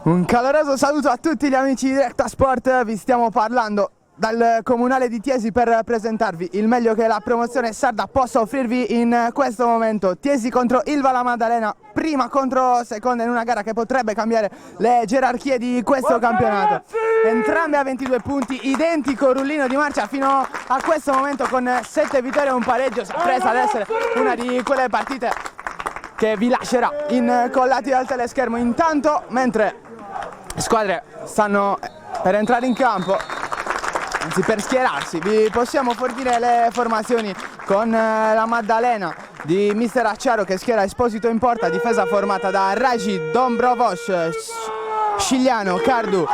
Un caloroso saluto a tutti gli amici di Directa Sport, vi stiamo parlando dal comunale di Tiesi per presentarvi il meglio che la promozione sarda possa offrirvi in questo momento. Tiesi contro Ilva La Maddalena, prima contro seconda in una gara che potrebbe cambiare le gerarchie di questo campionato. Entrambe a 22 punti, identico rullino di marcia fino a questo momento con 7 vittorie e un pareggio. Si è presa ad essere una di quelle partite che vi lascerà incollati dal teleschermo. Intanto, mentre le squadre stanno per entrare in campo, anzi per schierarsi, vi possiamo fornire le formazioni con la Maddalena di mister Acciaro che schiera Esposito in porta, difesa formata da Raji, Dombrovos, Scigliano, Cardu,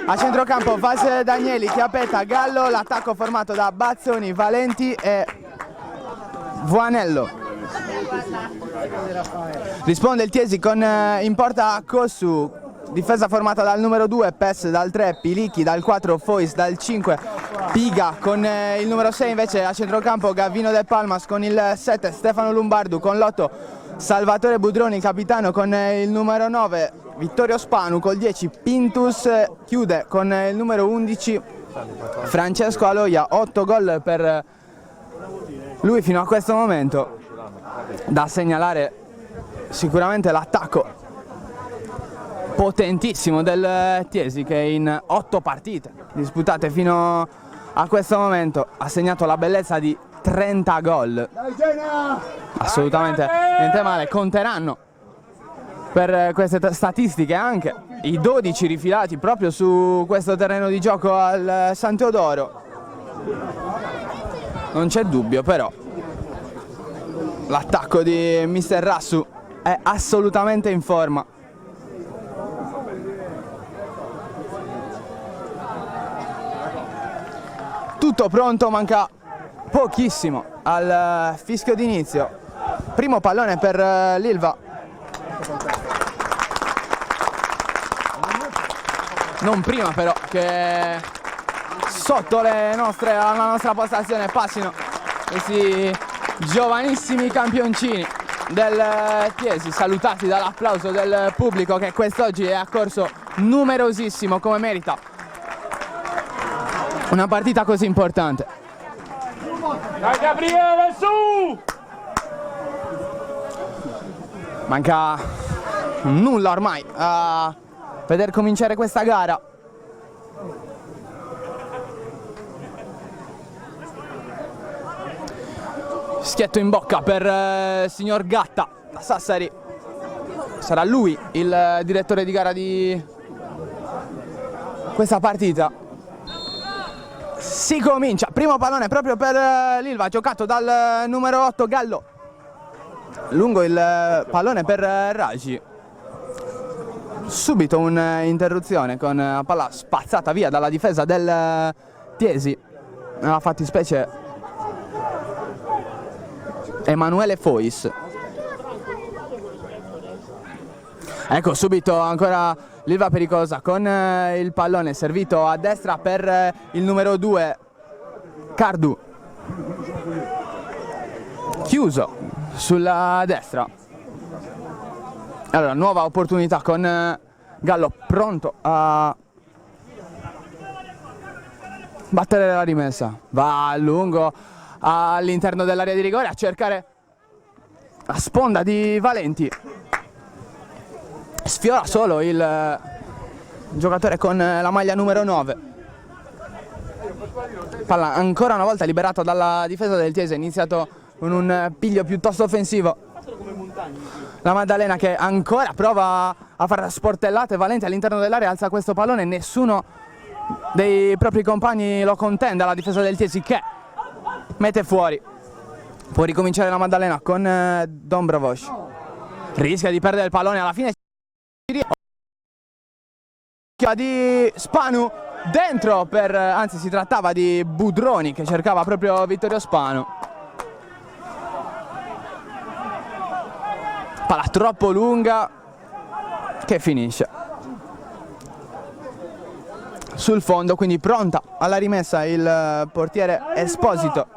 a centrocampo Vas Danieli, Chiapetta, Gallo, l'attacco formato da Bazzoni, Valenti e Vuanello. Risponde il Tiesi con in porta Cossu, difesa formata dal numero 2 Pes, dal 3 Pilicchi, dal 4 Fois, dal 5 Piga, con il numero 6 invece a centrocampo Gavino De Palmas, con il 7 Stefano Lombardo, con l'8 Salvatore Budroni capitano, con il numero 9 Vittorio Spanu, col 10 Pintus chiude con il numero 11 Francesco Aloia. 8 gol per lui fino a questo momento. Da segnalare sicuramente l'attacco potentissimo del Tiesi che in 8 partite disputate fino a questo momento ha segnato la bellezza di 30 gol. Assolutamente niente male, conteranno per queste statistiche anche i 12 rifilati proprio su questo terreno di gioco al San Teodoro. Non c'è dubbio però, l'attacco di mister Rassu è assolutamente in forma. Tutto pronto, manca pochissimo al fischio d'inizio. Primo pallone per l'Ilva. Non prima però che sotto la nostra postazione passino questi giovanissimi campioncini del Tiesi, salutati dall'applauso del pubblico che quest'oggi è accorso numerosissimo come merita una partita così importante. Dai Gabriele, su! Manca nulla ormai a veder cominciare questa gara. Schietto in bocca per signor Gatta da Sassari. Sarà lui il direttore di gara di questa partita. Si comincia, primo pallone proprio per l'Ilva, giocato dal numero 8 Gallo. Lungo il pallone per Raji. Subito un'interruzione con la palla spazzata via dalla difesa del Tiesi. Nella fattispecie Emanuele Fois. Ecco subito ancora l'Ilva pericolosa con il pallone servito a destra per il numero 2 Cardu, chiuso sulla destra. Allora nuova opportunità con Gallo pronto a battere la rimessa. Va a lungo all'interno dell'area di rigore a cercare la sponda di Valenti. Sfiora solo il giocatore con la maglia numero 9. Palla ancora una volta liberata dalla difesa del Tiesi, iniziato con un piglio piuttosto offensivo. La Maddalena che ancora prova a fare sportellate. Valenti all'interno dell'area alza questo pallone, nessuno dei propri compagni lo contende alla difesa del Tiesi che mette fuori. Può ricominciare la Maddalena con Dombrovos. Rischia di perdere il pallone, alla fine di Spanu dentro anzi si trattava di Budroni che cercava proprio Vittorio Spanu. Palla troppo lunga che finisce sul fondo, quindi pronta alla rimessa il portiere Esposito.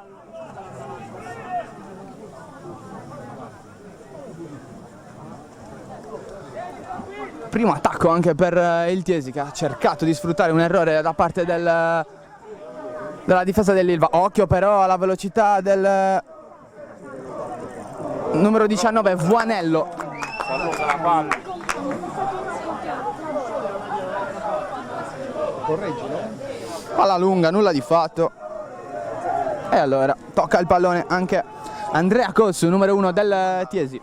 primo attacco anche per il Tiesi, che ha cercato di sfruttare un errore da parte della difesa dell'Ilva. Occhio però alla velocità del numero 19 Vuanello. Palla lunga, nulla di fatto. E allora tocca il pallone anche Andrea Cossu, numero 1 del Tiesi.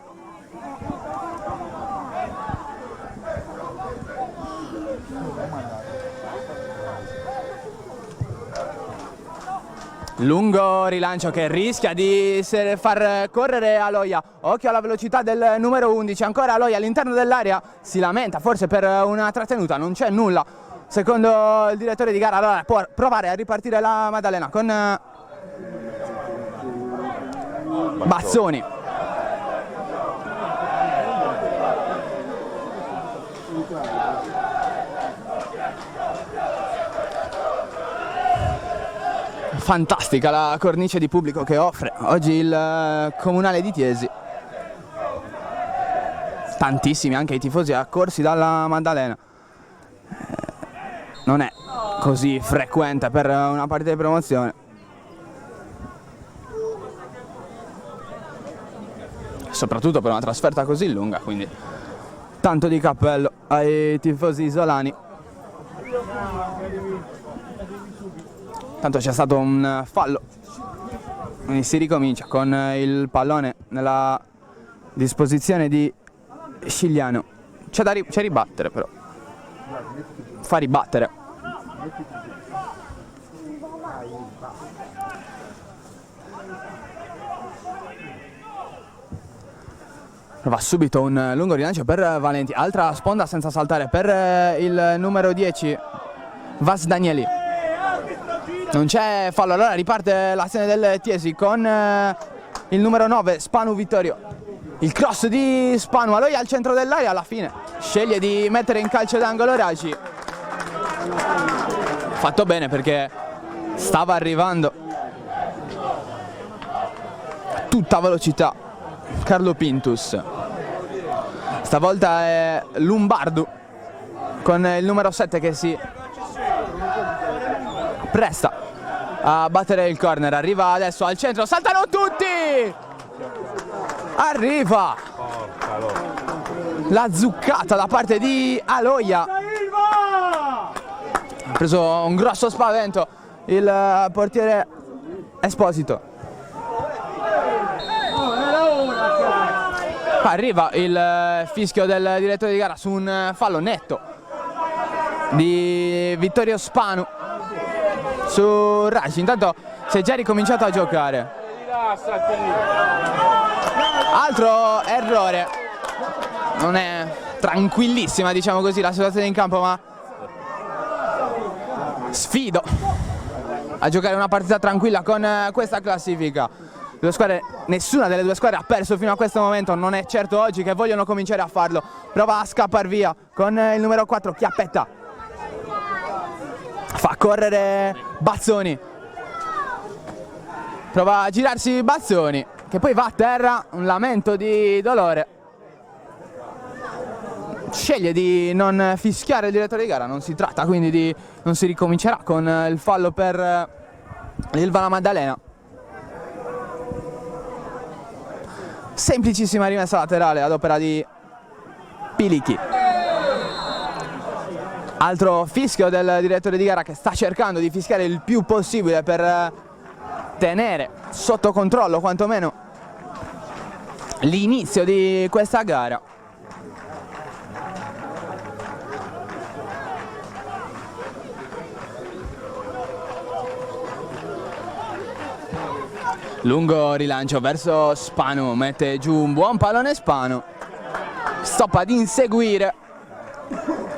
Lungo rilancio che rischia di far correre Aloia. Occhio alla velocità del numero 11. Ancora Aloia all'interno dell'area. Si lamenta forse per una trattenuta. Non c'è nulla secondo il direttore di gara. Allora può provare a ripartire la Maddalena con Bazzoni. Fantastica la cornice di pubblico che offre oggi il comunale di Tiesi. Tantissimi anche i tifosi accorsi dalla Maddalena. Non è così frequente per una partita di promozione. Soprattutto per una trasferta così lunga, quindi tanto di cappello ai tifosi isolani. Tanto c'è stato un fallo, quindi si ricomincia con il pallone nella disposizione di Scigliano. C'è ribattere però, fa ribattere. Va subito un lungo rilancio per Valenti, altra sponda senza saltare per il numero 10 Vas Danieli. Non c'è fallo, allora riparte l'azione del Tiesi con il numero 9 Spanu Vittorio. Il cross di Spanu, Aloia al centro dell'area, alla fine sceglie di mettere in calcio d'angolo Raci. Fatto bene perché stava arrivando a tutta velocità Carlo Pintus. Stavolta è Lombardo con il numero 7 che si presta a battere il corner. Arriva adesso al centro, saltano tutti! Arriva la zuccata da parte di Aloia. Ha preso un grosso spavento il portiere Esposito. Arriva il fischio del direttore di gara su un fallo netto di Vittorio Spanu su Raci. Intanto si è già ricominciato a giocare. Altro errore. Non è tranquillissima, diciamo così, la situazione in campo, ma sfido a giocare una partita tranquilla con questa classifica. Due squadre, nessuna delle due squadre ha perso fino a questo momento, non è certo oggi che vogliono cominciare a farlo. Prova a scappare via con il numero 4 Chiappetta. Fa correre Bazzoni. Prova a girarsi Bazzoni, che poi va a terra, un lamento di dolore. Sceglie di non fischiare il direttore di gara, non si tratta quindi di... non si ricomincerà con il fallo per l'Ilva La Maddalena. Semplicissima rimessa laterale ad opera di Pilichi. Altro fischio del direttore di gara che sta cercando di fischiare il più possibile per tenere sotto controllo quantomeno l'inizio di questa gara. Lungo rilancio verso Spanu, mette giù un buon pallone Spanu, stoppa ad inseguire,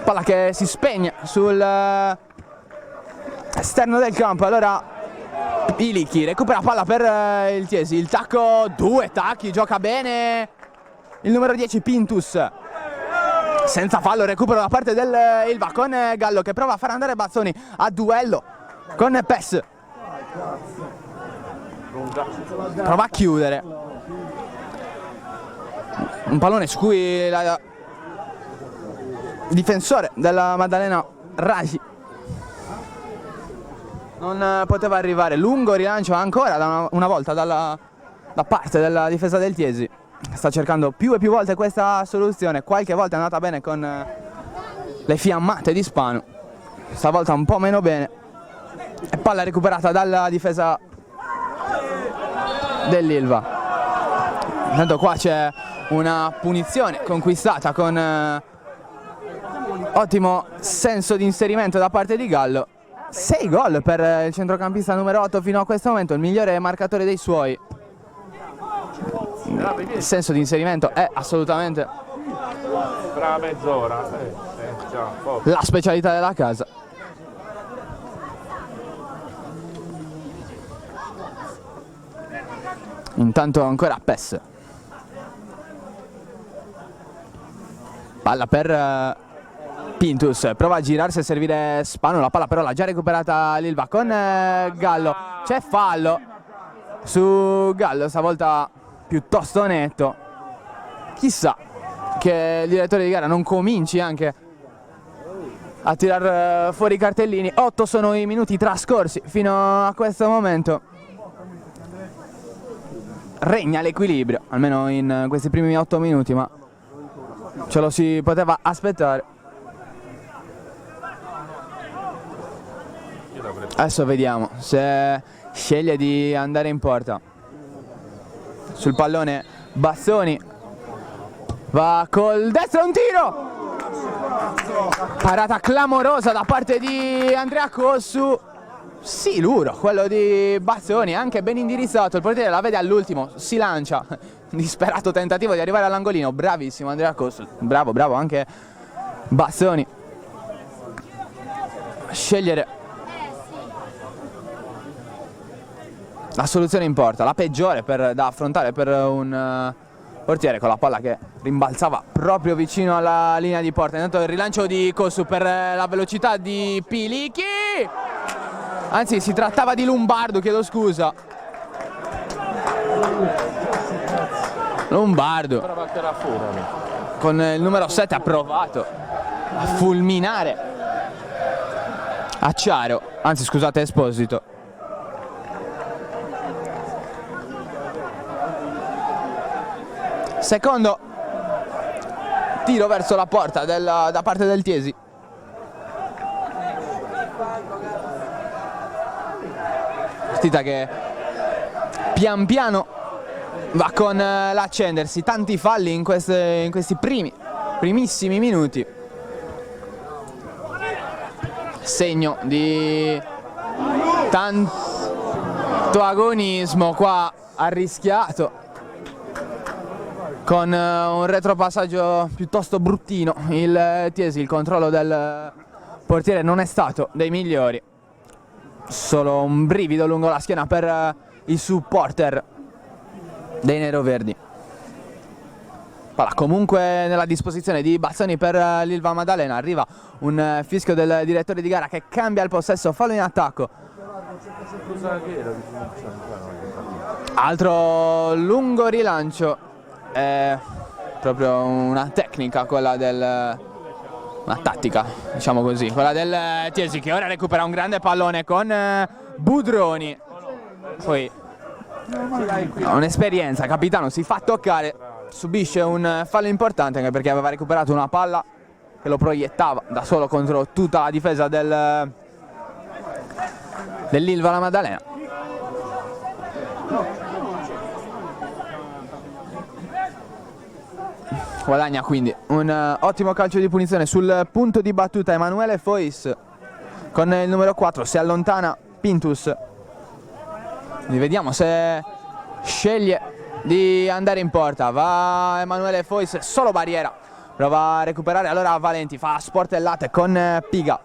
palla che si spegne sul esterno del campo. Allora Pilichi recupera palla per il Tiesi, il tacco, due tacchi, gioca bene il numero 10 Pintus, senza fallo, recupero da parte del Ilva con Gallo che prova a far andare Bazzoni a duello con Pes. Prova a chiudere un pallone su cui difensore della Maddalena Raji non poteva arrivare. Lungo rilancio ancora una volta da parte della difesa del Chiesi. Sta cercando più e più volte questa soluzione, qualche volta è andata bene con le fiammate di Spanu, stavolta un po' meno bene. E palla recuperata dalla difesa dell'Ilva. Intanto qua c'è una punizione conquistata con ottimo senso di inserimento da parte di Gallo. 6 gol per il centrocampista numero 8 fino a questo momento, il migliore marcatore dei suoi. Il senso di inserimento è assolutamente Brava mezz'ora. la specialità della casa. Intanto ancora PES. Palla per Pintus, prova a girarsi e servire Spanu, la palla però l'ha già recuperata l'Ilva con Gallo. C'è fallo su Gallo, stavolta piuttosto netto. Chissà che il direttore di gara non cominci anche a tirar fuori i cartellini. 8 sono i minuti trascorsi fino a questo momento. Regna l'equilibrio, almeno in questi primi 8 minuti, ma ce lo si poteva aspettare. Adesso vediamo se sceglie di andare in porta. Sul pallone Bassoni, va col destro, un tiro! Parata clamorosa da parte di Andrea Cossu. Siluro, quello di Bassoni, anche ben indirizzato, il portiere la vede all'ultimo, si lancia, disperato tentativo di arrivare all'angolino, bravissimo Andrea Cossu, bravo anche Bassoni. Scegliere la soluzione in porta, la peggiore da affrontare per un portiere, con la palla che rimbalzava proprio vicino alla linea di porta. Intanto il rilancio di Cossu per la velocità di Pilichi. Anzi, si trattava di Lombardo, chiedo scusa. Lombardo con il numero 7 ha provato a fulminare Acciaro, anzi scusate, Esposito. Secondo tiro verso la porta da parte del Chiesi. Partita che pian piano va con l'accendersi, tanti falli in questi primissimi minuti. Segno di tanto agonismo qua arrischiato, con un retropassaggio piuttosto bruttino. Il Chiesi, il controllo del portiere non è stato dei migliori. Solo un brivido lungo la schiena per i supporter dei neroverdi. Palla comunque nella disposizione di Bazzoni per l'Ilva Maddalena. Arriva un fischio del direttore di gara che cambia il possesso, fallo in attacco. Altro lungo rilancio. È proprio una tecnica quella una tattica, diciamo così, quella del Chiesi, che ora recupera un grande pallone con Budroni. Poi un'esperienza, capitano si fa toccare, subisce un fallo importante anche perché aveva recuperato una palla che lo proiettava da solo contro tutta la difesa dell'Ilva la Maddalena. Guadagna quindi un ottimo calcio di punizione sul punto di battuta Emanuele Fois con il numero 4. Si allontana Pintus. Quindi vediamo se sceglie di andare in porta. Va Emanuele Fois, solo barriera, prova a recuperare allora Valenti, fa sportellate con Piga.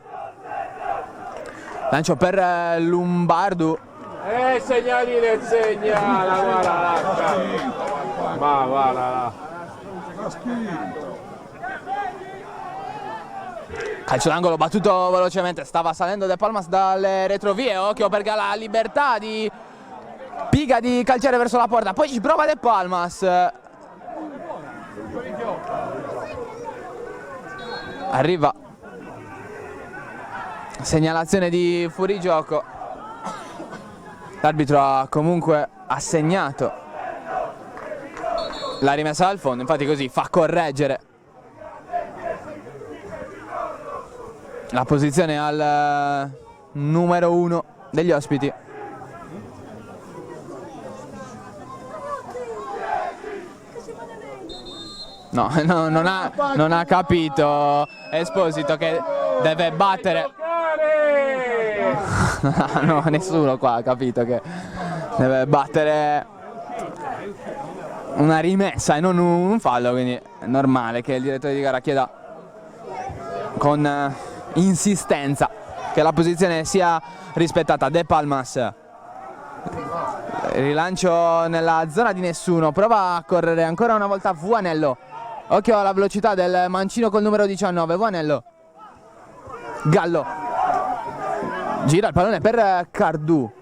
Lancio per Lombardo. Segnalino, segnala, guarda. Ma guarda. Calcio d'angolo battuto velocemente, stava salendo De Palmas dalle retrovie, occhio perché ha la libertà di Piga di calciare verso la porta, poi ci prova De Palmas. Arriva segnalazione di fuorigioco. L'arbitro ha comunque assegnato la rimessa al fondo, infatti così fa correggere la posizione al numero 1 degli ospiti. No, non ha capito Esposito che deve battere. No, nessuno qua ha capito che deve battere una rimessa e non un fallo, quindi è normale che il direttore di gara chieda con insistenza che la posizione sia rispettata. De Palmas, rilancio nella zona di nessuno, prova a correre ancora una volta Vuanello. Occhio alla velocità del mancino col numero 19, Vuanello. Gallo gira il pallone per Cardù,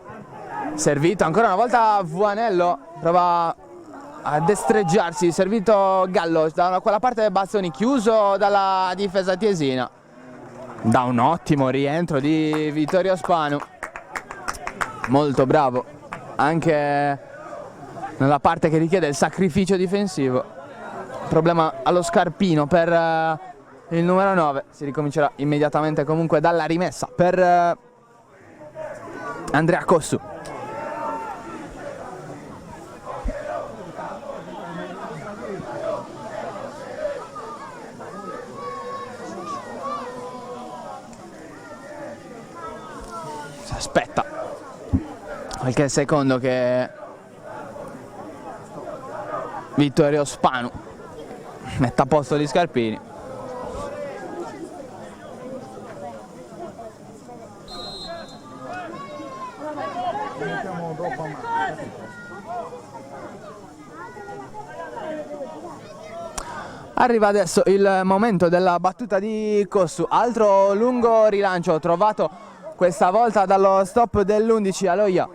servito ancora una volta Vuanello, prova a destreggiarsi, servito Gallo da quella parte del Bazzoni, chiuso dalla difesa tiesina. Da un ottimo rientro di Vittorio Spanu, molto bravo anche nella parte che richiede il sacrificio difensivo. Problema allo scarpino per il numero 9, si ricomincerà immediatamente comunque dalla rimessa per Andrea Cossu. Si aspetta qualche secondo che Vittorio Spanu metta a posto gli scarpini. Arriva adesso il momento della battuta di Cossu, altro lungo rilancio trovato questa volta dallo stop dell'11 Aloia.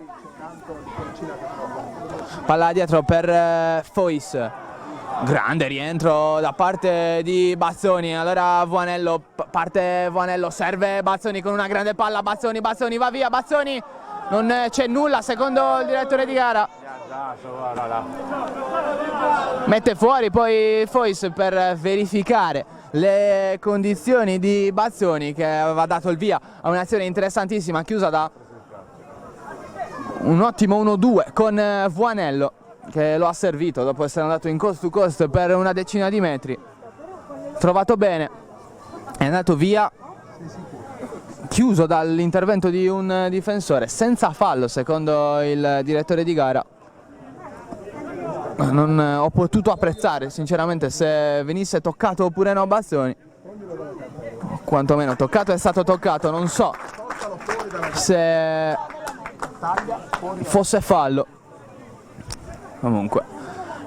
Palla dietro per Fois, grande rientro da parte di Bazzoni, allora Vuanello, parte Vuanello, serve Bazzoni con una grande palla, Bazzoni va via, Bazzoni, non c'è nulla secondo il direttore di gara. Mette fuori poi Fois per verificare le condizioni di Bazzoni, che aveva dato il via a un'azione interessantissima chiusa da un ottimo 1-2 con Vuanello, che lo ha servito dopo essere andato in coast to coast per una decina di metri, trovato bene, è andato via chiuso dall'intervento di un difensore senza fallo secondo il direttore di gara. Non ho potuto apprezzare sinceramente se venisse toccato oppure no Bazzoni, quantomeno toccato è stato toccato, non so se fosse fallo. Comunque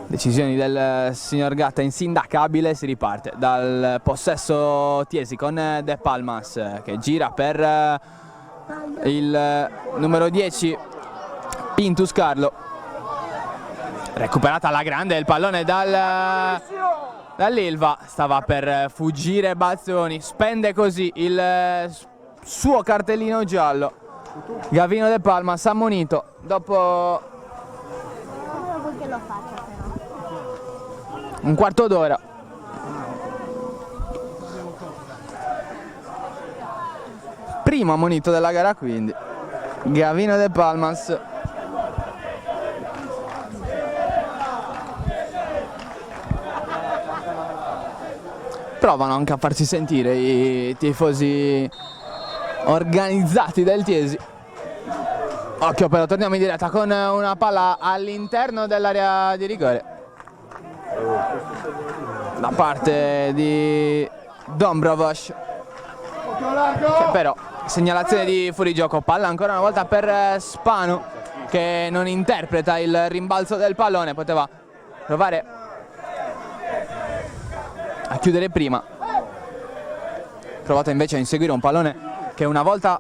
decisioni del signor Gatta insindacabile, si riparte dal possesso Tiesi con De Palmas che gira per il numero 10 Pintus Carlo. Recuperata alla grande il pallone dall'Ilva, stava per fuggire Bazzoni, spende così il suo cartellino giallo. Gavino De Palmas ammonito dopo un quarto d'ora. Primo ammonito della gara quindi Gavino De Palmas. Provano anche a farsi sentire i tifosi organizzati del Tiesi. Occhio però, torniamo in diretta con una palla all'interno dell'area di rigore da parte di Dombrovac. C'è però segnalazione di fuorigioco, palla ancora una volta per Spanu che non interpreta il rimbalzo del pallone, poteva provare a chiudere prima, provato invece a inseguire un pallone che una volta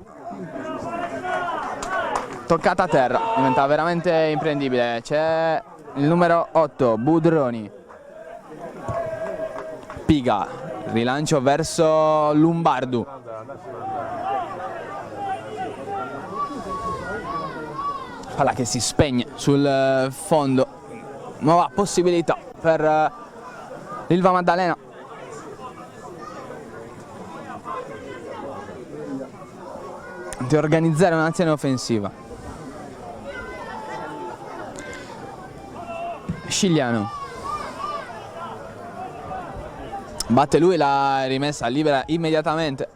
toccata a terra diventa veramente imprendibile. C'è il numero 8 Budroni, Piga, rilancio verso Lombardo. Palla che si spegne sul fondo. Nuova possibilità per l'Ilva Maddalena. Di organizzare un'azione offensiva. Scigliano batte lui, la rimessa libera immediatamente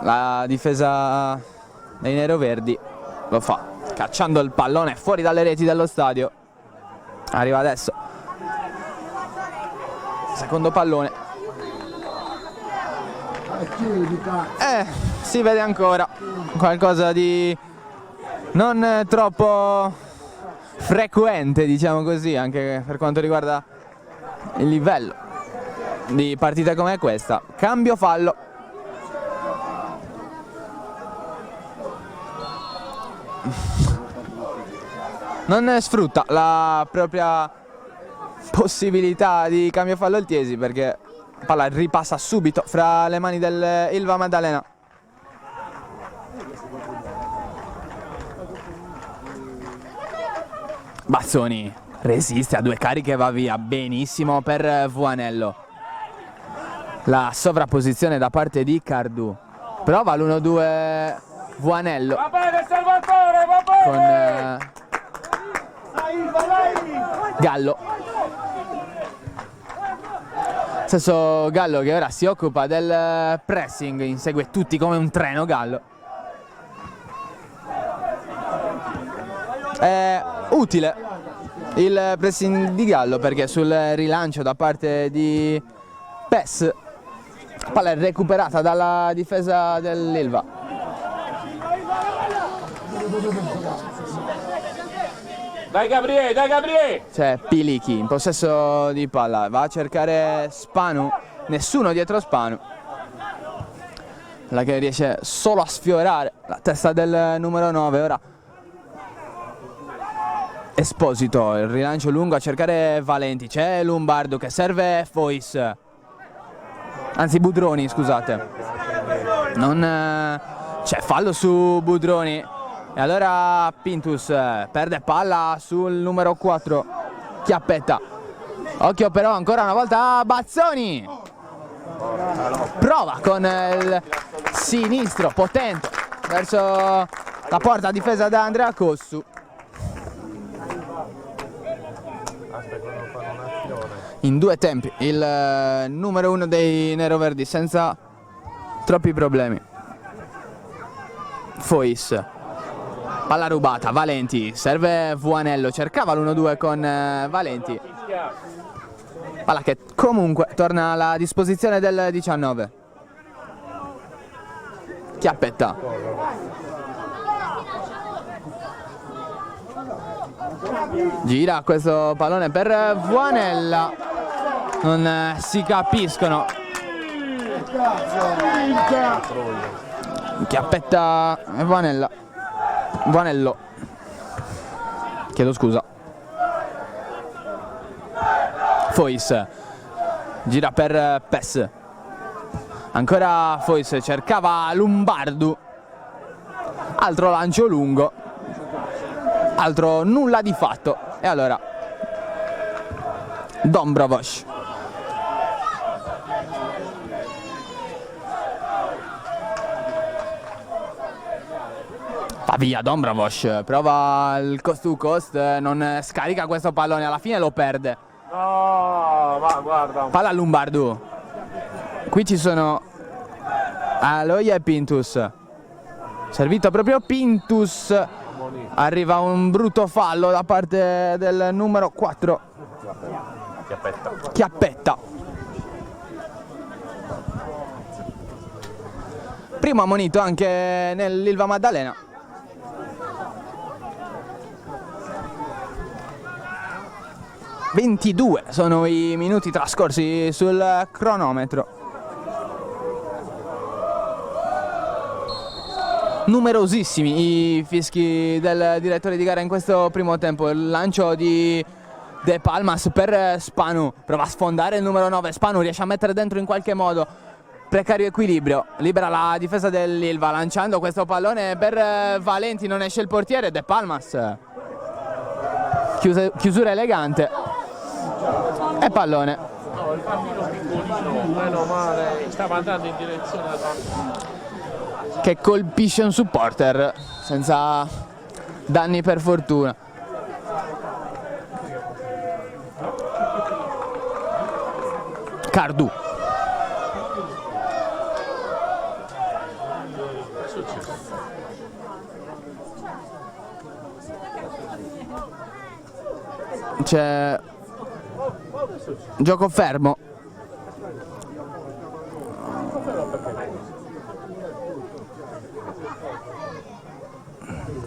la difesa dei neroverdi, lo fa cacciando il pallone fuori dalle reti dello stadio. Arriva adesso secondo pallone, si vede ancora qualcosa di non troppo frequente, diciamo così, anche per quanto riguarda il livello di partite come questa. Cambio fallo. Non sfrutta la propria possibilità di cambio fallo il Chiesi, perché la palla ripassa subito fra le mani del Ilva Maddalena. Bazzoni resiste a due cariche e va via. Benissimo per Vuanello. La sovrapposizione da parte di Cardù. Prova l'1-2 Vuanello. Va bene Salvatore, va bene! Con Gallo. Stesso Gallo che ora si occupa del pressing, insegue tutti come un treno Gallo. È utile il pressing di Gallo perché sul rilancio da parte di PES la palla è recuperata dalla difesa dell'Ilva. Dai Gabriele, dai Gabriele! C'è Pilichi in possesso di palla, va a cercare Spanu, nessuno dietro Spanu. La che riesce solo a sfiorare la testa del numero 9, ora Esposito, il rilancio lungo a cercare Valenti, c'è Lombardo che serve Fois, anzi Budroni, scusate. Non c'è fallo su Budroni e allora Pintus perde palla sul numero 4, Chiappetta. Occhio però ancora una volta a Bazzoni, prova con il sinistro potente verso la porta difesa da Andrea Cossu. In due tempi il numero 1 dei neroverdi senza troppi problemi. Fois, palla rubata, Valenti, serve Vuanello, cercava l'1-2 con Valenti. Palla che comunque torna alla disposizione del 19. Chiappetta. Gira questo pallone per Vuanella. Non si capiscono. Chiappetta e Vuanella. Vuanello. Chiedo scusa. Fois. Gira per PES. Ancora Fois, cercava Lombardo. Altro lancio lungo. Altro nulla di fatto. E allora Dombrovoš. Va via Dombrovoš, prova il coast to coast, non scarica questo pallone, alla fine lo perde. No, ma guarda. Palla a Lombardo. Qui ci sono Aloia e Pintus. Servito proprio Pintus. Arriva un brutto fallo da parte del numero 4. Chiappetta. Primo ammonito anche nell'Ilva Maddalena. (22) sono i minuti trascorsi sul cronometro. Numerosissimi i fischi del direttore di gara in questo primo tempo. Il lancio di De Palmas per Spanu, prova a sfondare il numero 9, Spanu riesce a mettere dentro in qualche modo, precario equilibrio, libera la difesa dell'Ilva lanciando questo pallone per Valenti, non esce il portiere, De Palmas, chiusura elegante e pallone. No, il bambino piccolino, meno male, stava andando in direzione del bambino. Che colpisce un supporter senza danni per fortuna. Cardu. C'è gioco fermo.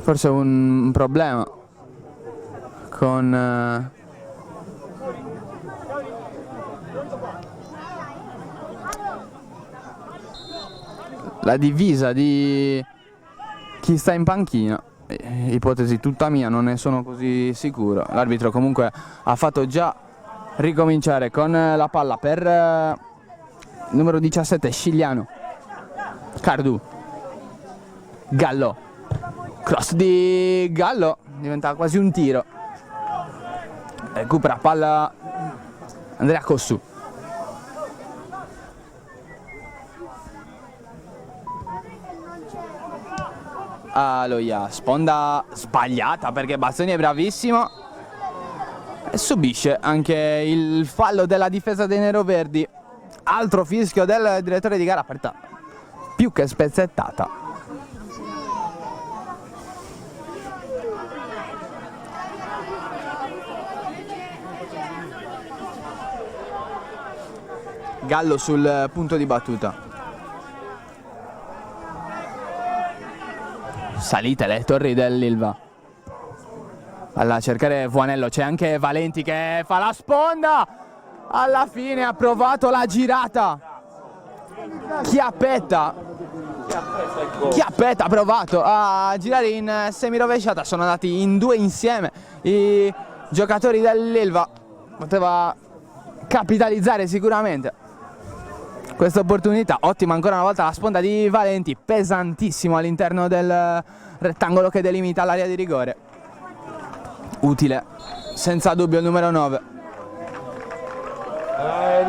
Forse un problema con la divisa di chi sta in panchina. Ipotesi tutta mia, non ne sono così sicuro. L'arbitro comunque ha fatto già ricominciare con la palla per numero 17 Scigliano. Cardu. Gallo. Cross di Gallo, diventa quasi un tiro. Recupera palla Andrea Cossu. Aloia, sponda sbagliata perché Bazzoni è bravissimo e subisce anche il fallo della difesa dei neroverdi. Altro fischio del direttore di gara, partita più che spezzettata. Gallo sul punto di battuta. Salite le torri dell'Ilva. Alla cercare Vuanello, c'è anche Valenti che fa la sponda. Alla fine ha provato la girata. Chiappetta ha provato a girare in semirovesciata. Sono andati in due insieme i giocatori dell'Ilva. Poteva capitalizzare sicuramente questa opportunità. Ottima ancora una volta la sponda di Valenti, pesantissimo all'interno del rettangolo che delimita l'area di rigore. Utile senza dubbio il numero 9.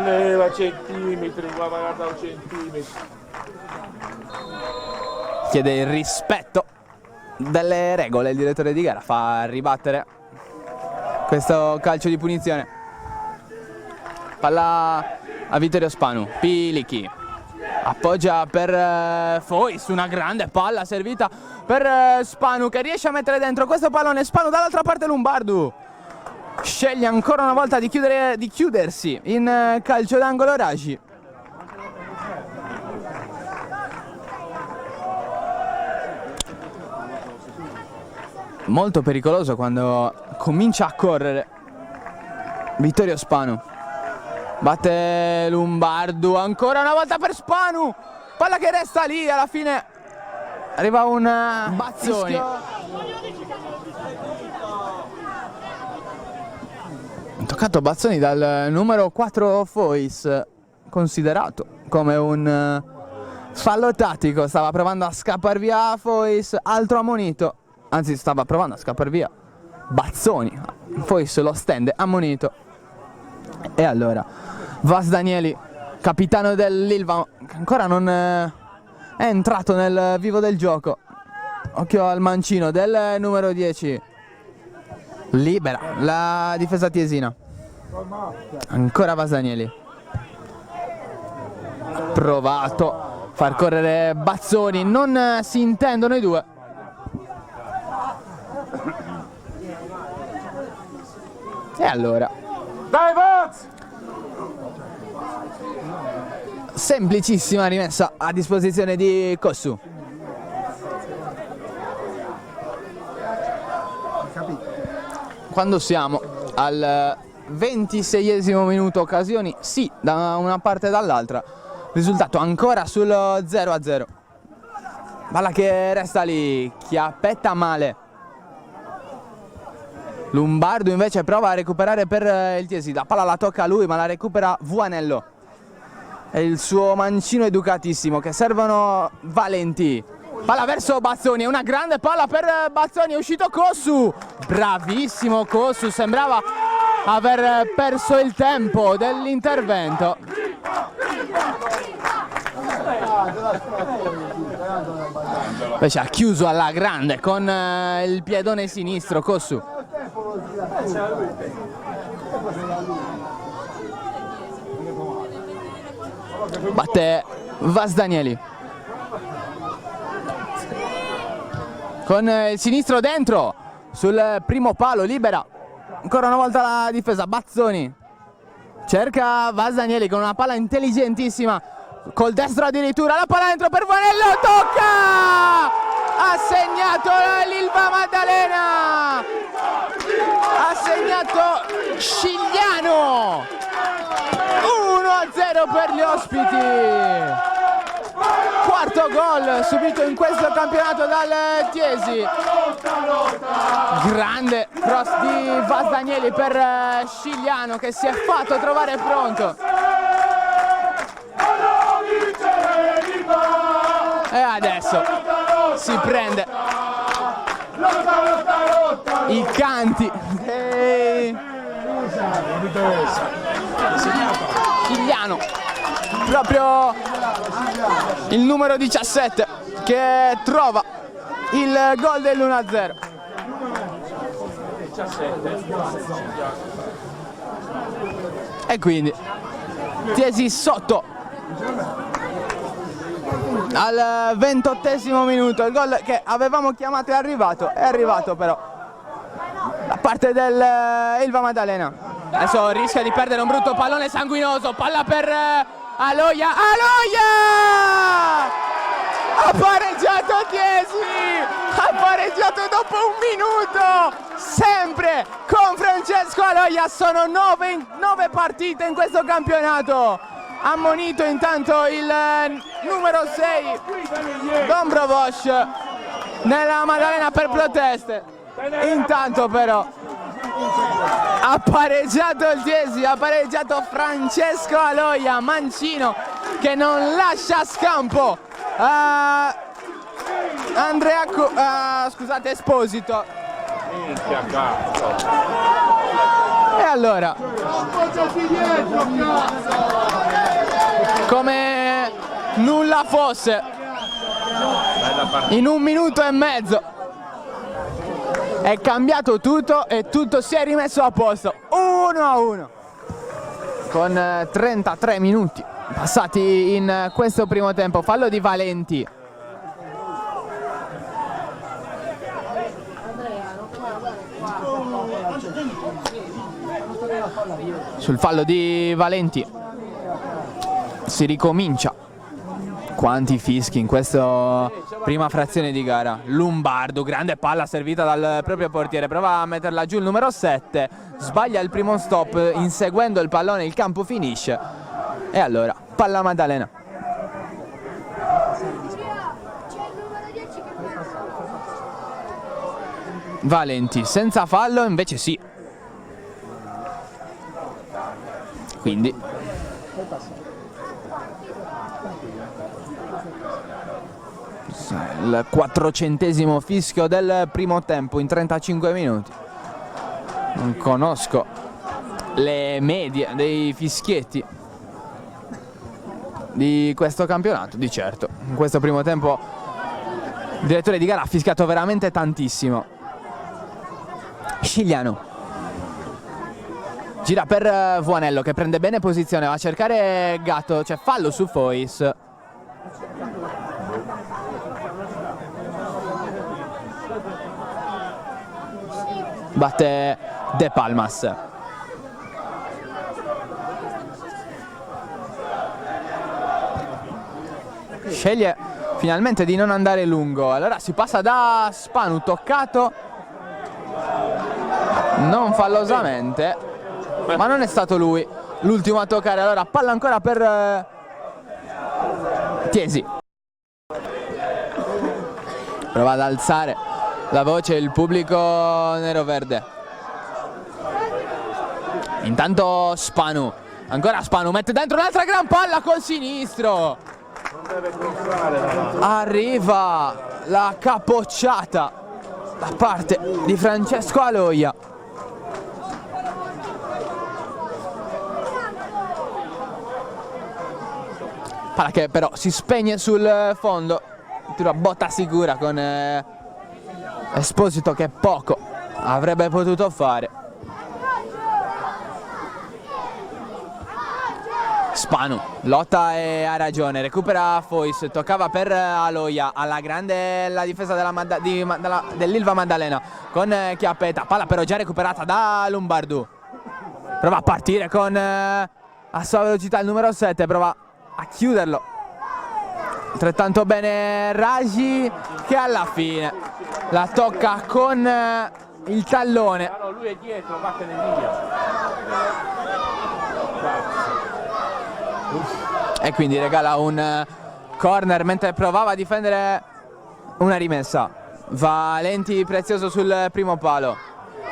Leva centimetri, guarda un centimetro. Chiede il rispetto delle regole il direttore di gara, fa ribattere questo calcio di punizione. Palla a Vittorio Spanu, Pilichi appoggia per Fois, una grande palla servita per Spanu che riesce a mettere dentro questo pallone. Spanu dall'altra parte, Lombardo sceglie ancora una volta di chiudersi in calcio d'angolo. Raggi. Molto pericoloso quando comincia a correre Vittorio Spanu. Batte Lombardo ancora una volta per Spanu, palla che resta lì, alla fine arriva un Bazzoni. Toccato Bazzoni dal numero 4 Fois, considerato come un fallo tattico. Stava provando a scappare via Fois, altro ammonito, anzi stava provando a scappare via Bazzoni, Fois lo stende, ammonito. E allora Vas Danieli, capitano dell'Ilva, ancora non è entrato nel vivo del gioco. Occhio al mancino del numero 10. Libera la difesa tiesina. Ancora Vas Danieli. Provato a far correre Bazzoni, non si intendono i due. E allora Dai Vaz! semplicissima rimessa a disposizione di Cossu. Quando siamo al 26esimo minuto, occasioni sì da una parte e dall'altra, risultato ancora sul 0-0. Palla che resta lì, Chiappetta male. Lombardo invece prova a recuperare per il Chiesi, la palla la tocca a lui ma la recupera Vuanello. È il suo mancino educatissimo, che servono Valenti. Palla verso Bazzoni, è una grande palla per Bazzoni, è uscito Cossu. Bravissimo Cossu, sembrava aver perso il tempo dell'intervento. Invece ha chiuso alla grande con il piedone sinistro Cossu. Batte Vasdanieli con il sinistro dentro sul primo palo, libera ancora una volta la difesa. Bazzoni cerca Vasdanieli con una palla intelligentissima, col destro addirittura, la palla dentro per Vuanello, tocca! Ha segnato l'Ilva Maddalena, ha segnato Scigliano, 1-0 per gli ospiti. Quarto gol subito in questo campionato dal Chiesi. Grande cross di Vasdanieli per Scigliano, che si è fatto trovare pronto. E adesso si prende i canti dei Scigliano, proprio il numero 17 che trova il gol dell'1-0. E quindi Chiesi sotto al 28esimo minuto. Il gol che avevamo chiamato è arrivato però da parte del Ilva Maddalena. Adesso rischia di perdere un brutto pallone sanguinoso, palla per Aloia, ha pareggiato Chiesi, ha pareggiato dopo un minuto, sempre con Francesco Aloia. Sono 9 partite in questo campionato. Ammonito intanto il numero 6 Dombrovosh nella Maddalena per proteste. Intanto però ha pareggiato il Chiesi, ha pareggiato Francesco Aloia, mancino che non lascia scampo a Esposito. E allora, come nulla fosse, in un minuto e mezzo è cambiato tutto e tutto si è rimesso a posto. 1-1 con 33 minuti passati in questo primo tempo. Fallo di Valenti. Sul fallo di Valenti si ricomincia. Quanti fischi in questa prima frazione di gara. Lombardo, grande palla servita dal proprio portiere, prova a metterla giù il numero 7, sbaglia il primo stop, inseguendo il pallone il campo finisce. E allora palla Maddalena. Valenti senza fallo, invece sì. Quindi il 400esimo fischio del primo tempo in 35 minuti. Non conosco le medie dei fischietti di questo campionato, di certo. In questo primo tempo il direttore di gara ha fischiato veramente tantissimo. Scigliano gira per Vuanello, che prende bene posizione, va a cercare Gatto, c'è fallo su Fois. Batte De Palmas. Sceglie finalmente di non andare lungo, allora si passa da Spanu, toccato non fallosamente, ma non è stato lui l'ultimo a toccare. Allora palla ancora per Chiesi. Prova ad alzare la voce il pubblico nero-verde. Intanto Spanu, ancora Spanu, mette dentro un'altra gran palla col sinistro. Arriva la capocciata da parte di Francesco Aloia. Palla che però si spegne sul fondo. Tira botta sicura con Esposito, che poco avrebbe potuto fare. Spanu lotta e ha ragione, recupera Fois, toccava per Aloia, alla grande la difesa dell'Ilva Maddalena con Chiappetta, palla però già recuperata da Lombardo. Prova a partire con a sua velocità il numero 7, prova a chiuderlo altrettanto bene Raji, che alla fine la tocca con il tallone. Lui è dietro, vattene via. E quindi regala un corner mentre provava a difendere una rimessa. Valenti prezioso sul primo palo.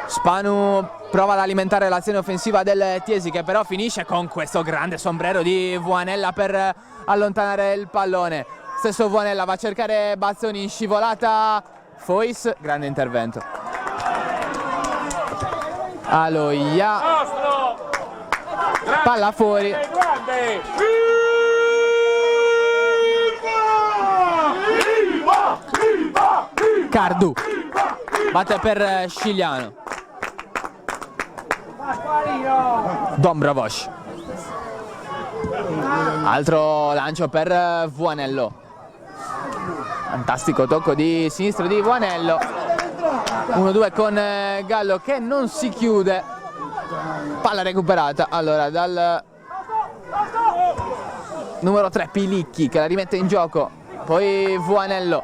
Spanu prova ad alimentare l'azione offensiva del Tiesi, che però finisce con questo grande sombrero di Vuanella per allontanare il pallone. Stesso Vuanella va a cercare Bazzoni in scivolata. Fois, grande intervento. Aloia, palla fuori. Cardu batte per Scigliano. Dombrovosh, altro lancio per Vuanello. Fantastico tocco di sinistro di Vuanello. 1-2 con Gallo che non si chiude. Palla recuperata allora dal numero 3 Pilicchi, che la rimette in gioco. Poi Vuanello,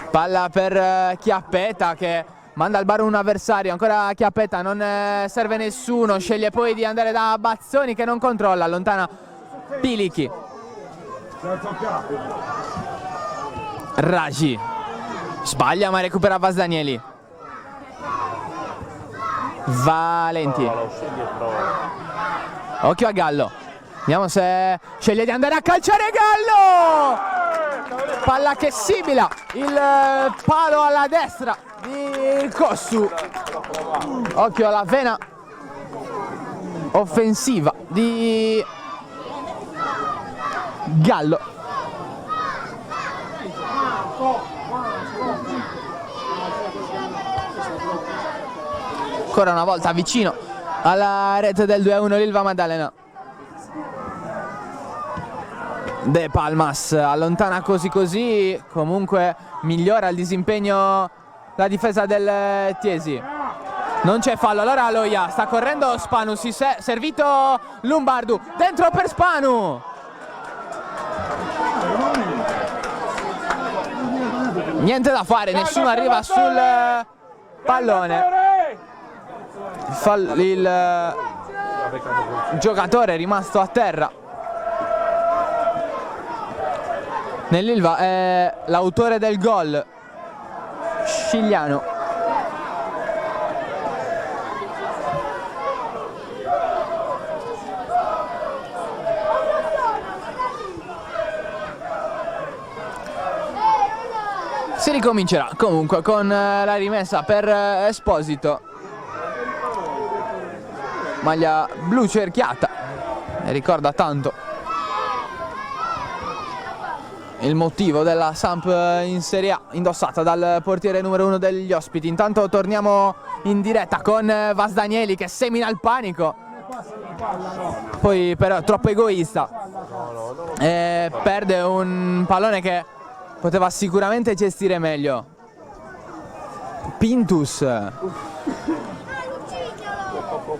palla per Chiappetta, che manda al bar un avversario. Ancora Chiappetta, non serve nessuno, sceglie poi di andare da Bazzoni, che non controlla, allontana Pilicchi. Raji sbaglia ma recupera Vasdanieli. Valenti, occhio a Gallo, vediamo se sceglie di andare a calciare Gallo. Palla che sibila il palo alla destra di Cossu. Occhio alla vena offensiva di Gallo. Ancora una volta vicino alla rete del 2-1 l'Ilva Maddalena. De Palmas allontana così, comunque migliora il disimpegno la difesa del Tiesi. Non c'è fallo, allora Aloia, sta correndo Spanu, si è servito Lombardo, dentro per Spanu. Niente da fare, nessuno arriva sul pallone. Il giocatore è rimasto a terra. Nell'Ilva è l'autore del gol, Scigliano. Si ricomincerà comunque con la rimessa per Esposito. Maglia blu cerchiata, ricorda tanto il motivo della Samp in Serie A, indossata dal portiere numero 1 degli ospiti. Intanto torniamo in diretta con Vasdanieli, che semina il panico, poi però è troppo egoista e perde un pallone che poteva sicuramente gestire meglio. Pintus,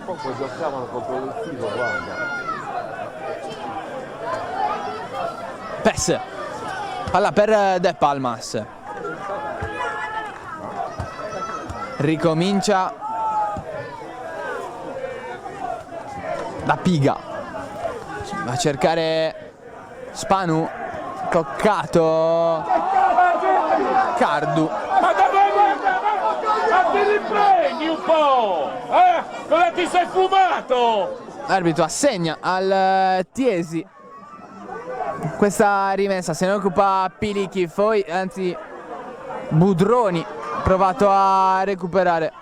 poco giocavano con produttivo, guarda. Pes, palla per De Palmas. Ricomincia da Piga. Va a cercare Spanu. Toccato Cardu. Ma ti prego! Prendi un po'! Cosa ti sei fumato? L'arbitro assegna al Tiesi questa rimessa, se ne occupa Pilichi, poi anzi Budroni provato a recuperare.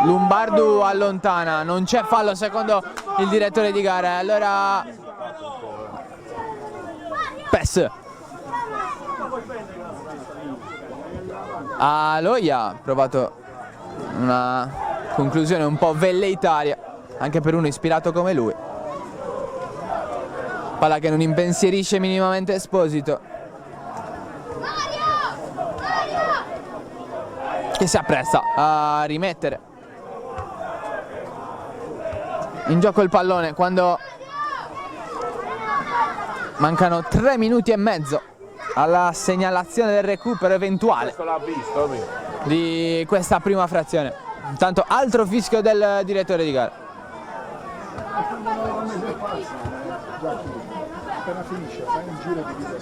Lombardo allontana, non c'è fallo secondo il direttore di gara, allora PES. Aloia, provato una conclusione un po' velleitaria anche per uno ispirato come lui. Palla che non impensierisce minimamente Esposito, che si appresta a rimettere in gioco il pallone quando mancano 3 minuti e mezzo alla segnalazione del recupero eventuale di questa prima frazione. Intanto altro fischio del direttore di gara. Appena finisce, fai un giro di vita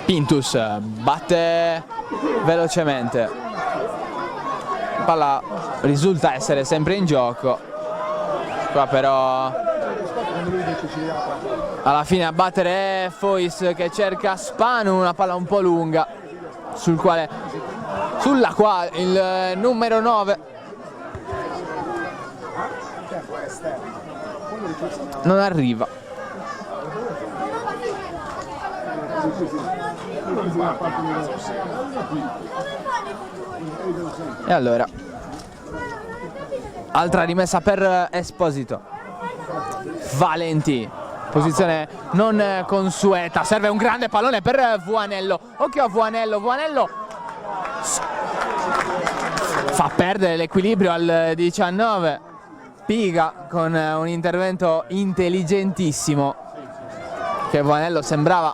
Pintus batte velocemente, palla risulta essere sempre in gioco, qua però alla fine a battere è Fois che cerca Spanu, una palla un po' lunga sulla quale il numero 9 non arriva. E allora altra rimessa per Esposito. Valenti, posizione non consueta, serve un grande pallone per Vuanello. Occhio a Vuanello, Vuanello fa perdere l'equilibrio al 19. Piga con un intervento intelligentissimo che Vuanello sembrava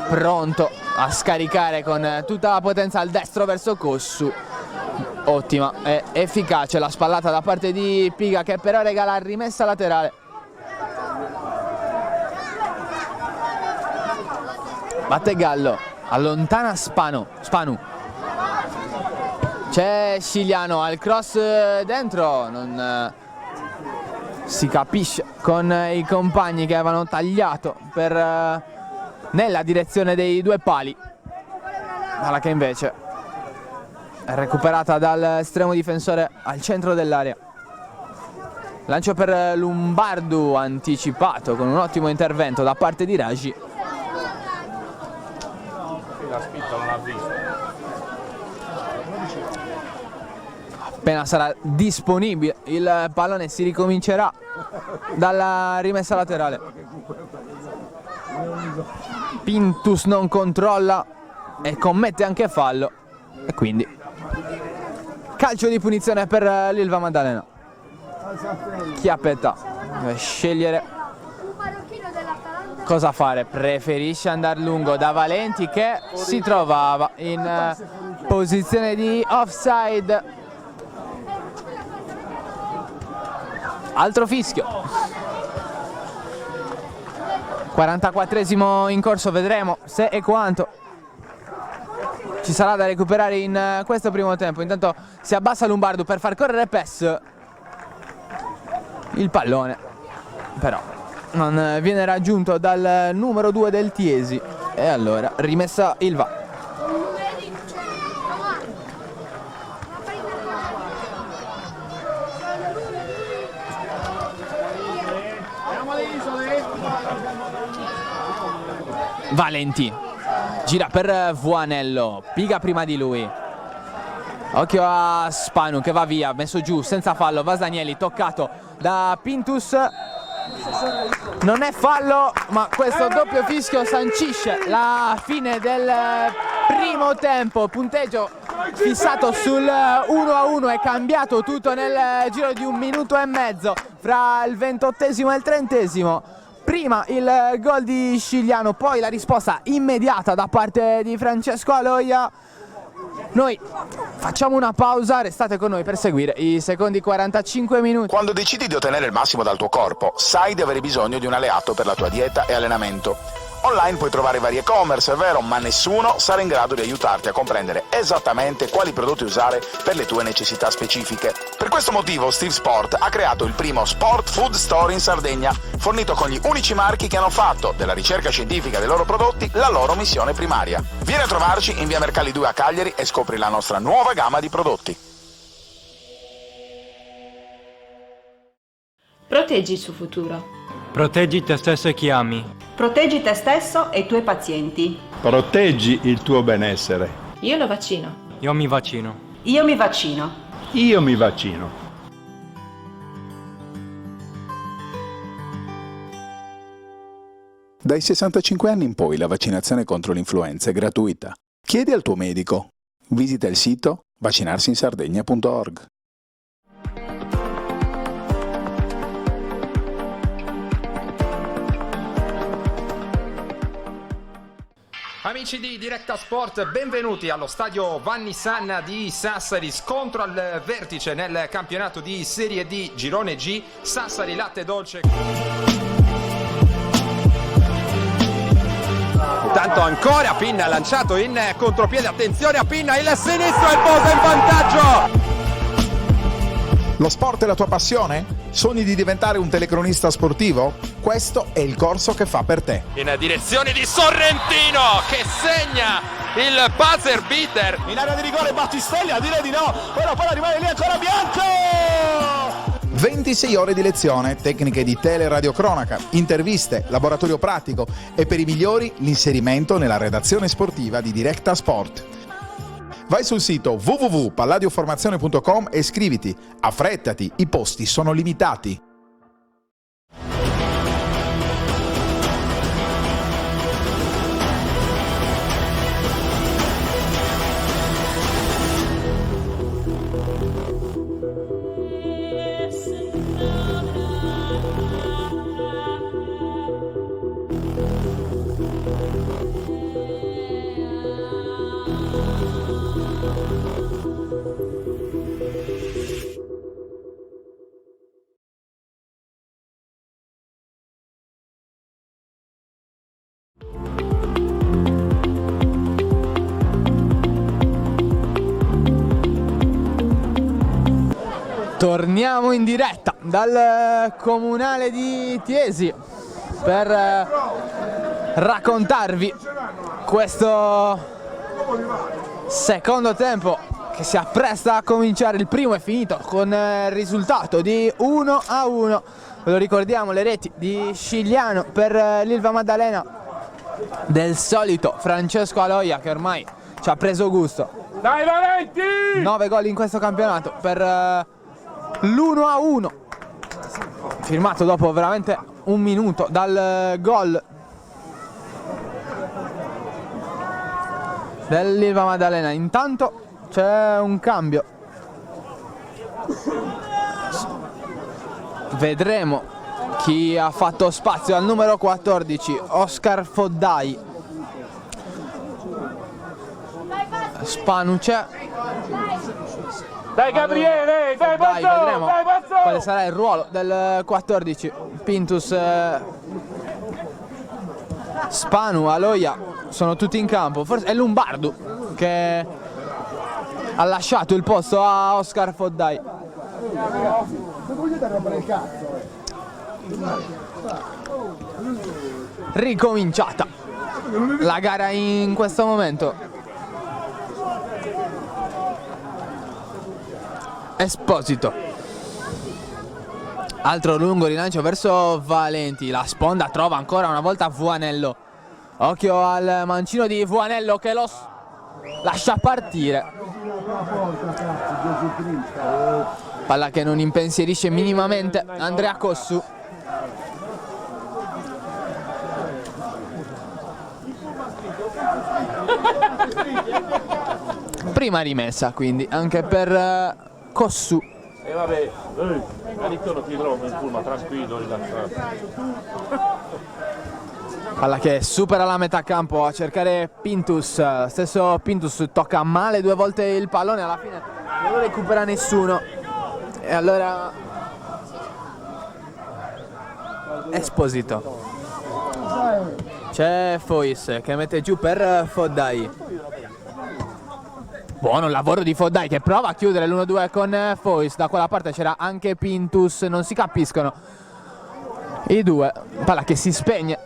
pronto a scaricare con tutta la potenza al destro verso Cossu. Ottima e efficace la spallata da parte di Piga, che però regala rimessa laterale. Batte Gallo, allontana Spanu. C'è Scigliano al cross dentro, non si capisce con i compagni che avevano tagliato nella direzione dei due pali. Palla che invece è recuperata dall'estremo difensore al centro dell'area. Lancio per Lombardo anticipato con un ottimo intervento da parte di Raggi. La spinta non ha visto. Appena sarà disponibile il pallone si ricomincerà dalla rimessa laterale. Pintus non controlla e commette anche fallo, e quindi calcio di punizione per l'Ilva Maddalena. Chiappetta deve scegliere cosa fare, preferisce andare lungo da Valenti, che si trovava in posizione di offside. Altro fischio. 44esimo in corso, vedremo se e quanto ci sarà da recuperare in questo primo tempo. Intanto si abbassa Lombardo per far correre PES. Il pallone però non viene raggiunto dal numero 2 del Tiesi, e allora rimessa Ilva. Valenti gira per Vuanello, Piga prima di lui. Occhio a Spanu che va via, messo giù senza fallo. Vasanielli toccato da Pintus, non è fallo, ma questo doppio fischio sancisce la fine del primo tempo. Punteggio fissato sul 1-1, è cambiato tutto nel giro di 1 minuto e mezzo fra il 28esimo e il 30esimo. Prima il gol di Scigliano, poi la risposta immediata da parte di Francesco Aloia. Noi facciamo una pausa, restate con noi per seguire i secondi 45 minuti. Quando decidi di ottenere il massimo dal tuo corpo, sai di avere bisogno di un alleato per la tua dieta e allenamento. Online puoi trovare vari e-commerce, è vero, ma nessuno sarà in grado di aiutarti a comprendere esattamente quali prodotti usare per le tue necessità specifiche. Per questo motivo Steve Sport ha creato il primo Sport Food Store in Sardegna, fornito con gli unici marchi che hanno fatto della ricerca scientifica dei loro prodotti la loro missione primaria. Vieni a trovarci in via Mercalli 2 a Cagliari e scopri la nostra nuova gamma di prodotti. Proteggi il suo futuro. Proteggi te stesso e chi ami. Proteggi te stesso e i tuoi pazienti. Proteggi il tuo benessere. Io lo vaccino. Io mi vaccino. Io mi vaccino. Io mi vaccino. Dai 65 anni in poi la vaccinazione contro l'influenza è gratuita. Chiedi al tuo medico. Visita il sito vaccinarsiinsardegna.org. Amici di Directa Sport, benvenuti allo stadio Vanni Sanna di Sassari, scontro al vertice nel campionato di Serie D Girone G, Sassari Latte Dolce. Intanto ancora Pinna lanciato in contropiede, attenzione a Pinna, il sinistro e posa in vantaggio! Lo sport è la tua passione? Sogni di diventare un telecronista sportivo? Questo è il corso che fa per te. In direzione di Sorrentino che segna il buzzer beater. In area di rigore Battistelli, a dire di no, però poi rimane lì ancora Bianco! 26 ore di lezione, tecniche di teleradiocronaca, interviste, laboratorio pratico e per i migliori l'inserimento nella redazione sportiva di Directa Sport. Vai sul sito www.palladioformazione.com e iscriviti. Affrettati, i posti sono limitati. Torniamo in diretta dal comunale di Tiesi per raccontarvi questo secondo tempo che si appresta a cominciare. Il primo è finito con il risultato di 1-1. Ve lo ricordiamo, le reti di Scigliano per l'Ilva Maddalena, del solito Francesco Aloia che ormai ci ha preso gusto. Dai Valenti! 9 gol in questo campionato per l'1-1, firmato dopo veramente un minuto dal gol dell'Ilva Maddalena. Intanto c'è un cambio, vedremo chi ha fatto spazio al numero 14, Oscar Foddai. Spanu c'è. Dai Gabriele, dai Pazzo, vedremo dai Pazzo! quale sarà il ruolo del 14. Pintus, Spanu, Aloia sono tutti in campo. Forse è Lombardo che ha lasciato il posto a Oscar Foddai. Ricominciata la gara in questo momento. Esposito, altro lungo rilancio verso Valenti, la sponda trova ancora una volta Vuanello. Occhio al mancino di Vuanello che lo lascia partire. Palla che non impensierisce minimamente Andrea Cossu. Prima rimessa quindi anche per Cossu. E vabbè, ritorno ti trovo in pullman, tranquillo, rilassato. Palla che supera la metà campo a cercare Pintus. Stesso Pintus tocca male 2 volte il pallone, alla fine non lo recupera nessuno. E allora Esposito C'è Fois che mette giù per Foddai. Buono lavoro di Foddai che prova a chiudere l'1-2 con Fois. Da quella parte c'era anche Pintus, non si capiscono i due. Palla che si spegne.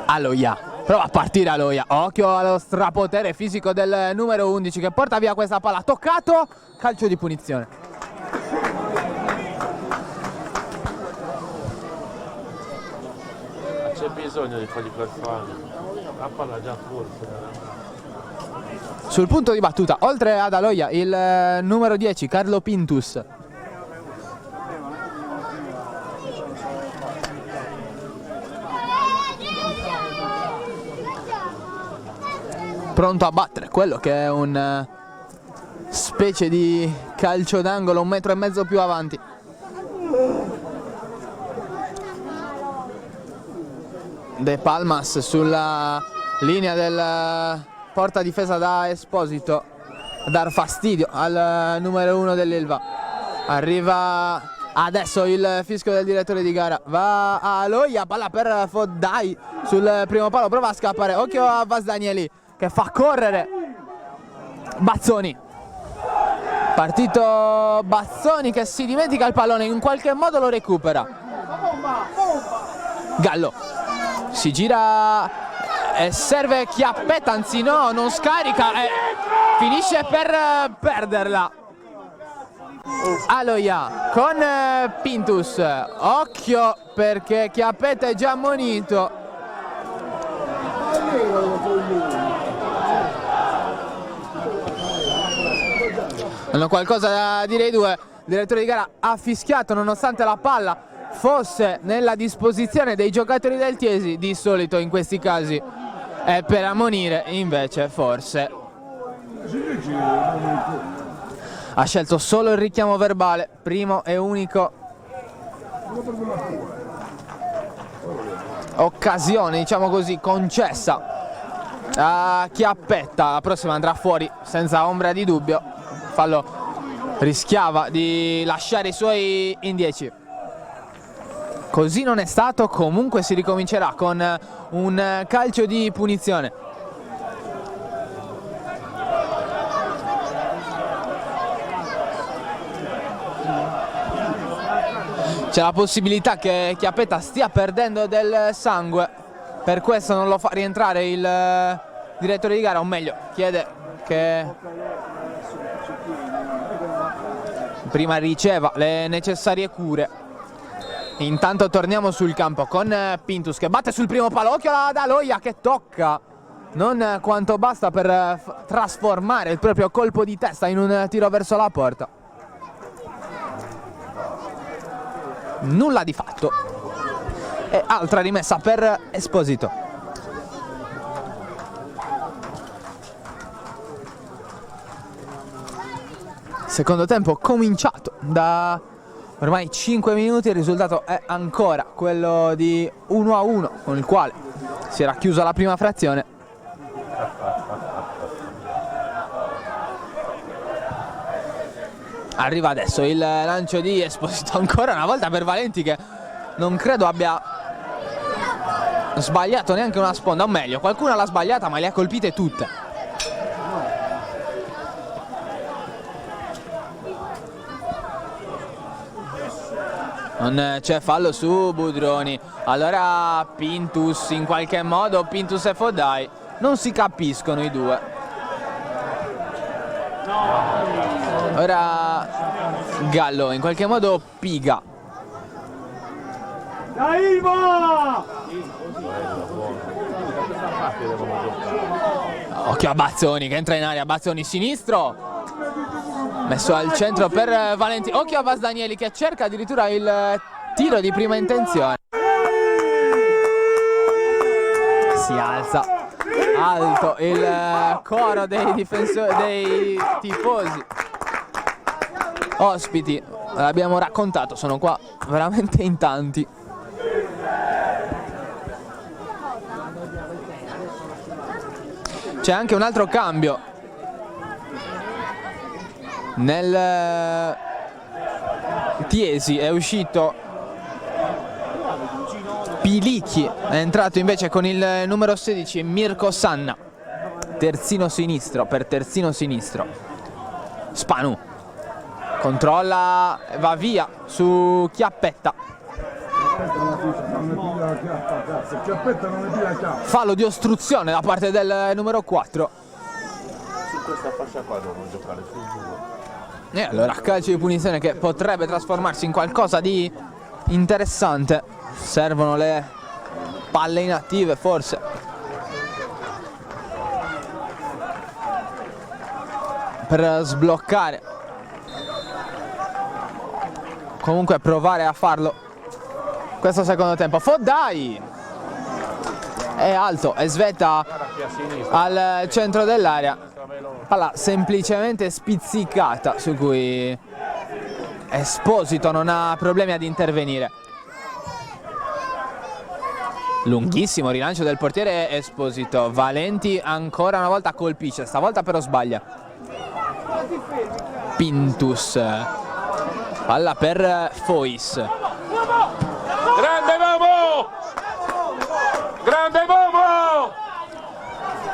Aloia, prova a partire Aloia. Occhio allo strapotere fisico del numero 11 che porta via questa palla. Toccato, calcio di punizione. C'è bisogno di fargli far fare. La palla già fuori. Sul punto di battuta, oltre ad Aloia, il numero 10, Carlo Pintus. Pronto a battere quello che è un specie di calcio d'angolo 1,5 metri più avanti. De Palmas sulla linea del porta difesa da Esposito a dar fastidio al numero 1 dell'Ilva. Arriva adesso il fischio del direttore di gara. Va a Aloia, palla per Foddai sul primo palo, prova a scappare. Occhio a Vasdanieli che fa correre Bazzoni. Partito Bazzoni che si dimentica il pallone, in qualche modo lo recupera. Gallo si gira e serve Chiappetta, anzi no, non scarica e finisce per perderla. Aloia con Pintus. Occhio perché Chiappetta è già ammonito. Hanno qualcosa da dire i due. Il direttore di gara ha fischiato nonostante la palla fosse nella disposizione dei giocatori del Chiesi. Di solito in questi casi è per ammonire, invece forse ha scelto solo il richiamo verbale, primo e unico occasione, diciamo così, concessa a Chiappetta. La prossima andrà fuori senza ombra di dubbio. Fallo rischiava di lasciare i suoi in 10. Così non è stato, comunque si ricomincerà con un calcio di punizione. C'è la possibilità che Chiappetta stia perdendo del sangue, per questo non lo fa rientrare il direttore di gara, o meglio chiede che prima riceva le necessarie cure. Intanto torniamo sul campo con Pintus che batte sul primo palo. Occhio ad Aloia che tocca non quanto basta per trasformare il proprio colpo di testa in un tiro verso la porta. Nulla di fatto. E altra rimessa per Esposito. Secondo tempo cominciato da ormai 5 minuti, il risultato è ancora quello di 1-1 con il quale si era chiusa la prima frazione. Arriva adesso il lancio di Esposito ancora una volta per Valenti che non credo abbia sbagliato neanche una sponda, o meglio qualcuna l'ha sbagliata ma le ha colpite tutte. Non c'è fallo su Budroni. Allora Pintus in qualche modo, Pintus e Foddai non si capiscono i due. Ora Gallo in qualche modo piga. Occhio a Bazzoni che entra in aria. Bazzoni sinistro messo al centro per Valenti. Occhio a Vasdanieli che cerca addirittura il tiro di prima intenzione. Si alza alto il coro dei difensori, dei tifosi ospiti. L'abbiamo raccontato, sono qua veramente in tanti. C'è anche un altro cambio nel Tiesi è uscito Pilicchi, è entrato invece con il numero 16 Mirko Sanna, terzino sinistro per terzino sinistro. Spanu controlla, va via su Chiappetta. Fallo di ostruzione da parte del numero 4. Su questa fascia qua devono giocare sul giuro. E allora calcio di punizione che potrebbe trasformarsi in qualcosa di interessante. Servono le palle inattive forse. Per sbloccare. Comunque provare a farlo questo secondo tempo. Foddai è alto e svetta al centro dell'area. Palla semplicemente spizzicata su cui Esposito non ha problemi ad intervenire. Lunghissimo rilancio del portiere Esposito. Valenti ancora una volta colpisce, stavolta però sbaglia. Pintus. Palla per Fois. Grande Momo! Grande Momo!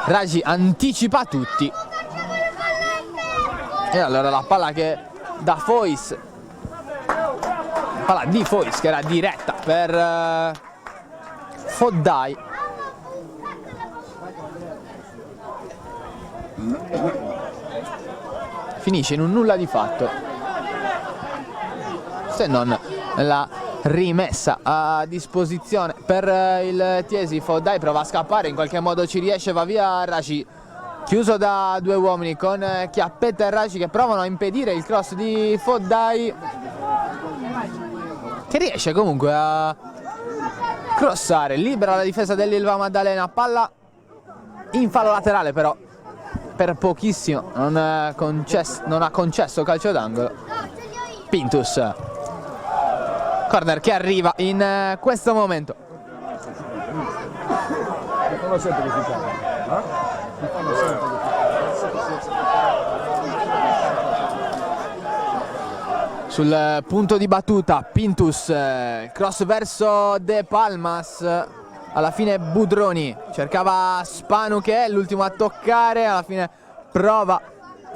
Ragi anticipa tutti. E allora la palla che da Fois, palla di Fois che era diretta per Foddai. Finisce in un nulla di fatto, se non la rimessa a disposizione per il Tiesi. Foddai prova a scappare, in qualche modo ci riesce, va via Raci, chiuso da due uomini con Chiappetta e Raci che provano a impedire il cross di Foddai, che riesce comunque a crossare, libera la difesa dell'Ilva Maddalena. Palla in fallo laterale però per pochissimo, non ha concesso calcio d'angolo. Pintus, corner che arriva in questo momento. Sul punto di battuta Pintus, cross verso De Palmas. Alla fine Budroni cercava Spanu che è l'ultimo a toccare, alla fine prova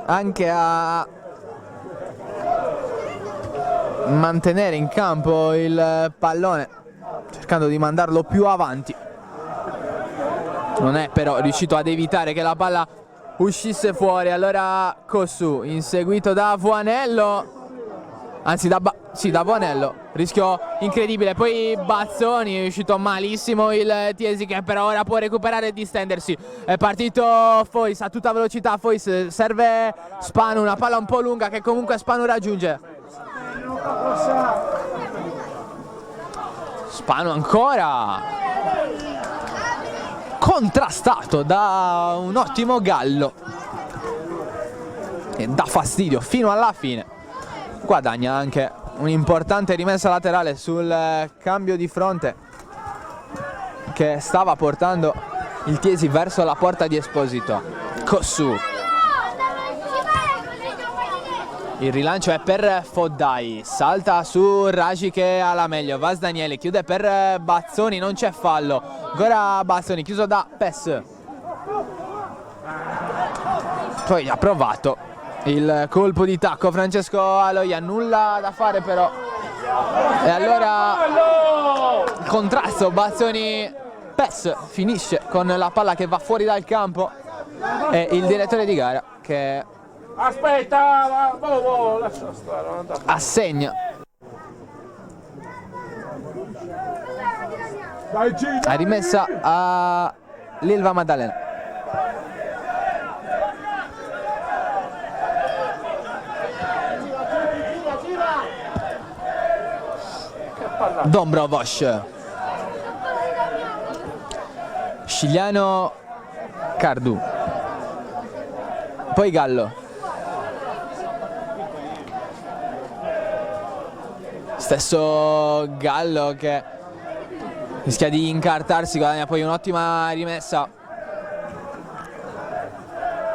anche a mantenere in campo il pallone cercando di mandarlo più avanti. Non è però riuscito ad evitare che la palla uscisse fuori. Allora Cossu inseguito da Vuanello, anzi da Vuanello, rischio incredibile, poi Bazzoni, è uscito malissimo il Tiesi che per ora può recuperare e distendersi. È partito Fois a tutta velocità, Fois, serve Spanu, una palla un po' lunga che comunque Spanu raggiunge. Spanu ancora contrastato da un ottimo Gallo e dà fastidio fino alla fine. Guadagna anche un'importante rimessa laterale sul cambio di fronte che stava portando il Tiesi verso la porta di Esposito. Cossu, il rilancio è per Foddai, salta su Raci che ha la meglio, Vas Daniele chiude per Bazzoni, non c'è fallo, ancora Bazzoni chiuso da Pes, poi ha provato il colpo di tacco Francesco Aloia, nulla da fare però, e allora il contrasto Bazzoni Pes finisce con la palla che va fuori dal campo e il direttore di gara che Aspetta, lascia stare, assegna la rimessa a l'Ilva Maddalena. Dombrovoš, Scigliano, Cardu, poi Gallo, stesso Gallo che rischia di incartarsi, guadagna poi un'ottima rimessa.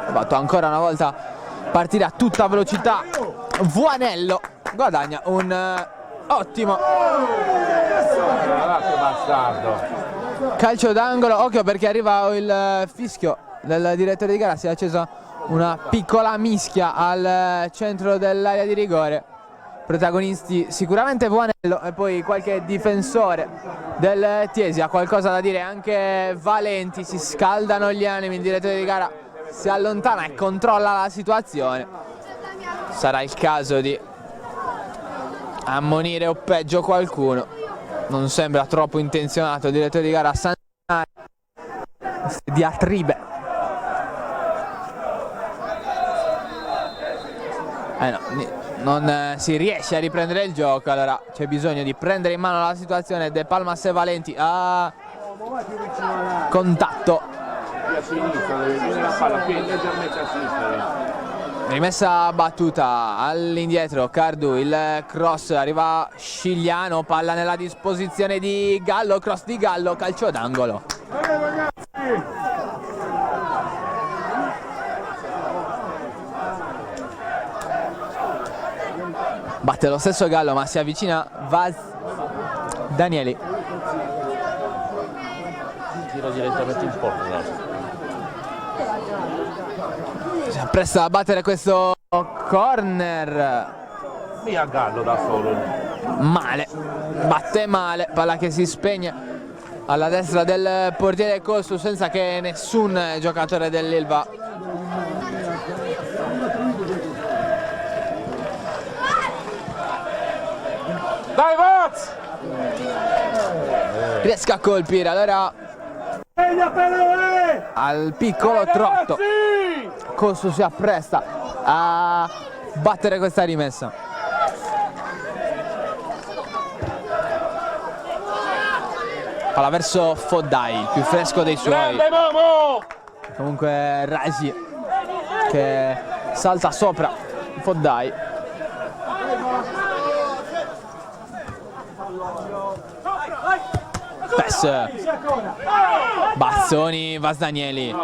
Ha fatto ancora una volta partire a tutta velocità. Vuanello guadagna un ottimo calcio d'angolo. Occhio perché arriva il fischio del direttore di gara, si è accesa una piccola mischia al centro dell'area di rigore. Protagonisti sicuramente Vuanello e poi qualche difensore del Tiesi. Ha qualcosa da dire anche Valenti, si scaldano gli animi, il direttore di gara si allontana e controlla la situazione. Sarà il caso di ammonire o peggio qualcuno. Non sembra troppo intenzionato il direttore di gara a sanare queste diatribe. Non si riesce a riprendere il gioco, allora c'è bisogno di prendere in mano la situazione. De Palmas e Valenti a contatto. Rimessa battuta all'indietro, Cardu, il cross, arriva Scigliano, palla nella disposizione di Gallo, cross di Gallo, calcio d'angolo. Batte lo stesso Gallo ma si avvicina Vaz Danieli. Tiro direttamente in porta. Si appresta a battere questo corner. Via Gallo da solo. Male, batte male, palla che si spegne alla destra del portiere Cossu senza che nessun giocatore dell'Ilva Dai Vaz! riesca a colpire. Allora al piccolo trotto Cossu si appresta a battere questa rimessa. Palla verso Foddai, il più fresco dei suoi. Comunque Raji che salta sopra Foddai. Pass. Bazzoni, Vasdanieli.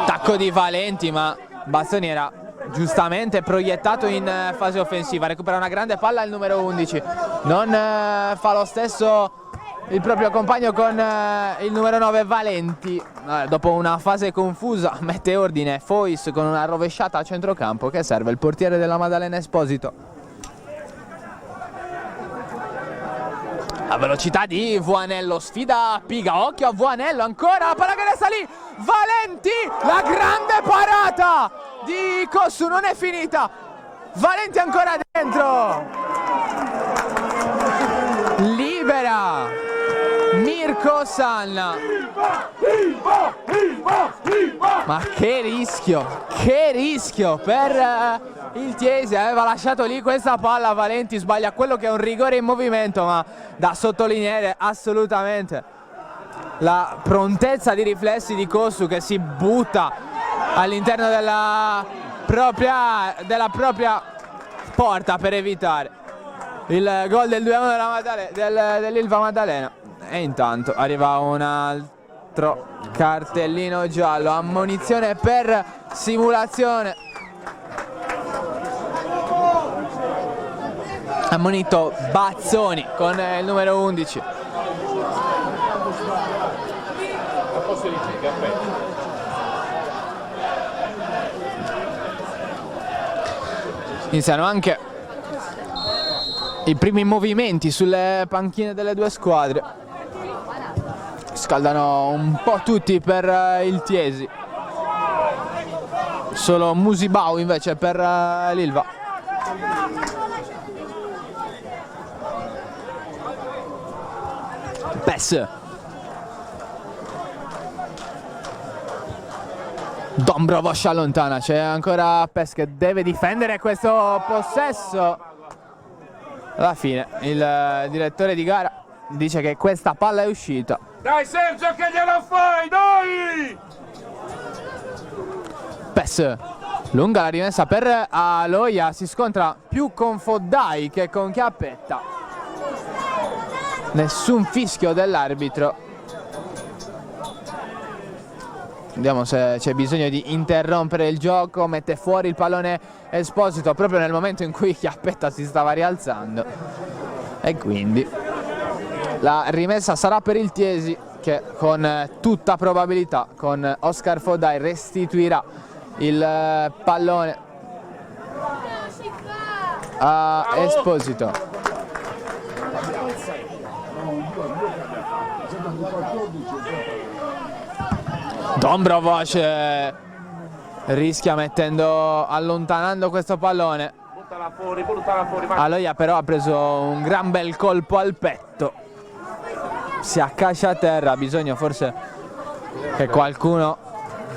Tacco di Valenti, ma Bazzoni era giustamente proiettato in fase offensiva. Recupera una grande palla il numero 11. Non fa lo stesso il proprio compagno con il numero 9 Valenti. Dopo una fase confusa mette ordine Fois con una rovesciata a centrocampo che serve il portiere della Maddalena Esposito. La velocità di Vuanello, sfida Piga, occhio a Vuanello, ancora la palla che resta lì, Valenti, la grande parata di Cossu, non è finita, Valenti ancora dentro, libera Mirko Sanna, ma che rischio per il Tiesi. Aveva lasciato lì questa palla, Valenti sbaglia quello che è un rigore in movimento, ma da sottolineare assolutamente la prontezza di riflessi di Cossu che si butta all'interno della propria porta per evitare il gol del 2-1 dell'Ilva Maddalena. E intanto arriva un altro cartellino giallo, ammonizione per simulazione. Ammonito Bazzoni con il numero 11. Iniziano anche i primi movimenti sulle panchine delle due squadre. Scaldano un po' tutti per il Tiesi. Solo Musibau invece per l'Ilva. Pes. Dombrovoš allontana, c'è ancora Pes che deve difendere questo possesso. Alla fine il direttore di gara dice che questa palla è uscita. Dai Sergio che glielo fai, dai! Pes, lunga la rimessa per Aloia, si scontra più con Foddai che con Chiappetta. Nessun fischio dell'arbitro. Vediamo se c'è bisogno di interrompere il gioco. Mette fuori il pallone Esposito proprio nel momento in cui Chiappetta si stava rialzando, e quindi la rimessa sarà per il Tiesi, che con tutta probabilità con Oscar Foddai restituirà il pallone a Esposito. Dombrovac rischia allontanando questo pallone. Buttala fuori, Aloia però ha preso un gran bel colpo al petto, si accascia a terra. Bisogna forse che qualcuno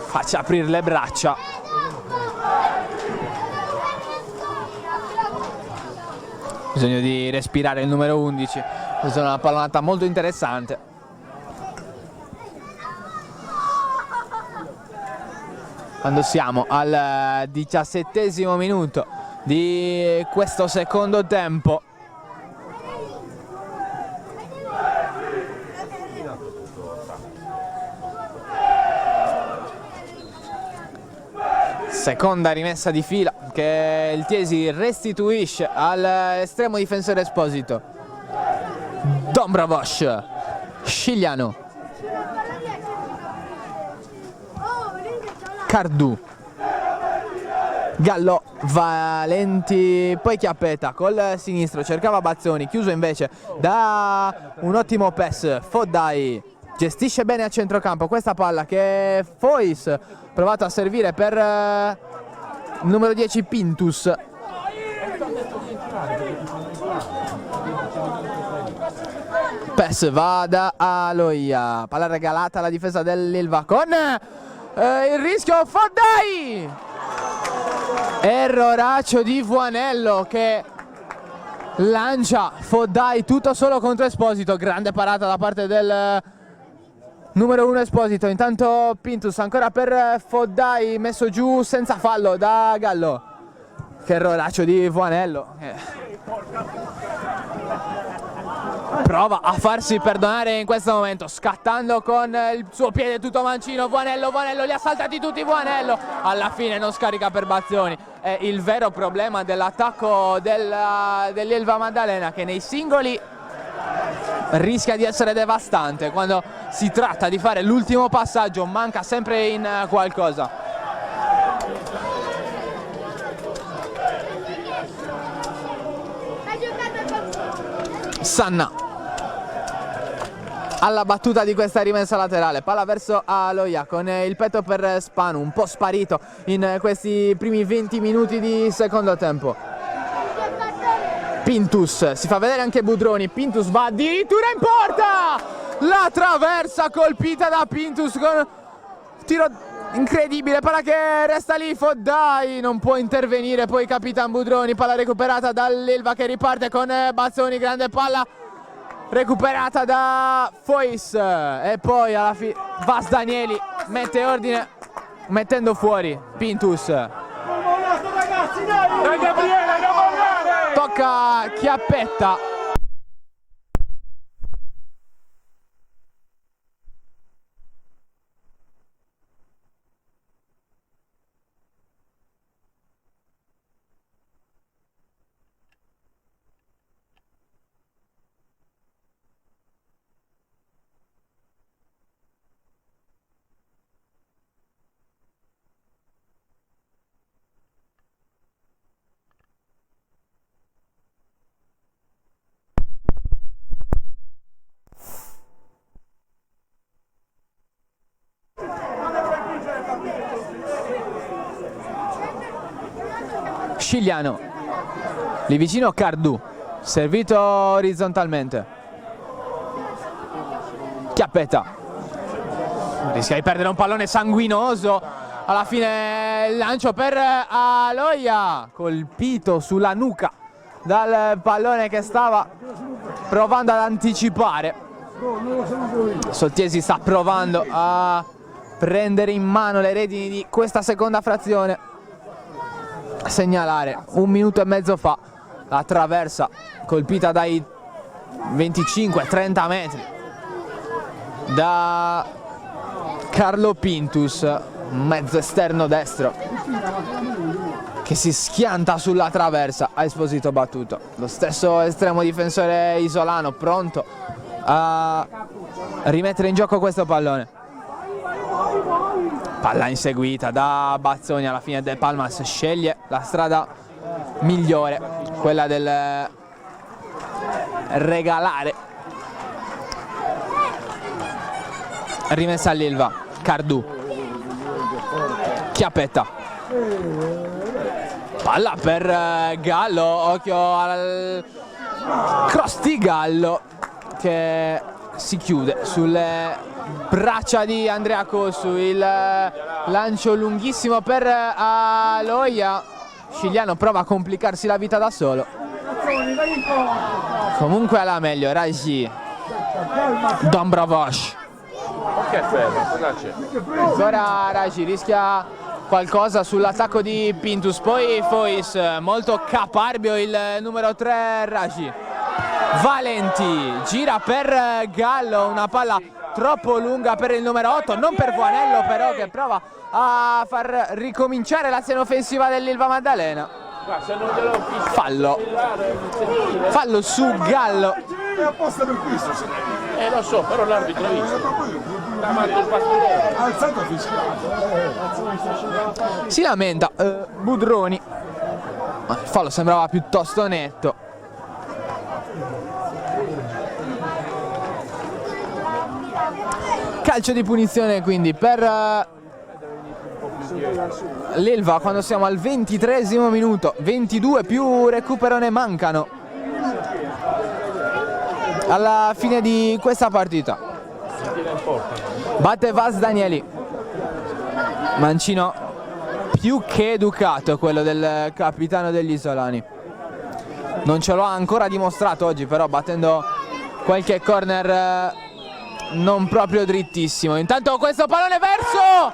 faccia aprire le braccia. Bisogno di respirare il numero 11. Questa è una pallonata molto interessante. Quando siamo al 17° minuto di questo secondo tempo. Seconda rimessa di fila che il Tiesi restituisce all'estremo difensore Esposito. Dombrovac, Scigliano, Cardù, Gallo, Valenti, poi Chiappetta col sinistro, cercava Bazzoni, chiuso invece da un ottimo pass. Foddai gestisce bene a centrocampo questa palla che Fois provato a servire per il numero 10 Pintus. Pass va da Aloia, palla regalata alla difesa dell'Ilva con il rischio Foddai. Erroraccio di Vuanello che lancia Foddai tutto solo contro Esposito. Grande parata da parte del numero 1 Esposito. Intanto Pintus ancora per Foddai, messo giù senza fallo da Gallo. Che erroraccio di Vuanello. Prova a farsi perdonare in questo momento, scattando con il suo piede tutto mancino. Vuanello, li ha saltati tutti. Vuanello alla fine non scarica per Bazzoni. È il vero problema dell'attacco dell'Ilva Maddalena, che nei singoli rischia di essere devastante. Quando si tratta di fare l'ultimo passaggio manca sempre in qualcosa. Sanna alla battuta di questa rimessa laterale, palla verso Aloia con il petto per Spanu, un po' sparito in questi primi 20 minuti di secondo tempo. Pintus, si fa vedere anche Budroni. Pintus va addirittura in porta, la traversa colpita da Pintus con tiro incredibile, palla che resta lì. Foddai non può intervenire, poi Capitan Budroni, palla recuperata dall'Ilva che riparte con Bazzoni, grande palla recuperata da Fois, e poi alla fine Vas Danieli mette ordine mettendo fuori Pintus. Tocca Chiappetta. Scigliano, lì vicino Cardù, servito orizzontalmente. Chiappetta rischia di perdere un pallone sanguinoso. Alla fine il lancio per Aloia, colpito sulla nuca dal pallone che stava provando ad anticipare. Soltiesi sta provando a prendere in mano le redini di questa seconda frazione. Segnalare 1 minuto e mezzo fa la traversa colpita dai 25-30 metri da Carlo Pintus, mezzo esterno destro, che si schianta sulla traversa a Esposito battuto. Lo stesso estremo difensore isolano pronto a rimettere in gioco questo pallone. Palla inseguita da Bazzoni, alla fine De Palmas sceglie la strada migliore, quella del regalare. Rimessa all'Ilva, Cardù, Chiappetta, palla per Gallo, occhio al cross di Gallo che si chiude sulle braccia di Andrea Cossu. Il lancio lunghissimo per Aloia, Scigliano prova a complicarsi la vita da solo, comunque alla meglio Raji, Dombrovosh. Che fermo, cosa c'è? Ancora Raji rischia qualcosa sull'attacco di Pintus, poi Fois, molto caparbio il numero 3 Raji. Valenti gira per Gallo, una palla troppo lunga per il numero 8, non per Vuanello però, che prova a far ricominciare l'azione offensiva dell'Ilva Maddalena. Fallo su Gallo. È apposta per questo, lo so, però l'arbitro ha visto. Alzato Si lamenta Budroni, ma il fallo sembrava piuttosto netto. Calcio di punizione quindi per l'Ilva quando siamo al 23esimo minuto. 22 più recupero ne mancano alla fine di questa partita. Batte Vas Danieli, mancino più che educato quello del capitano degli isolani. Non ce l'ha ancora dimostrato oggi però, battendo qualche corner non proprio drittissimo. Intanto questo pallone verso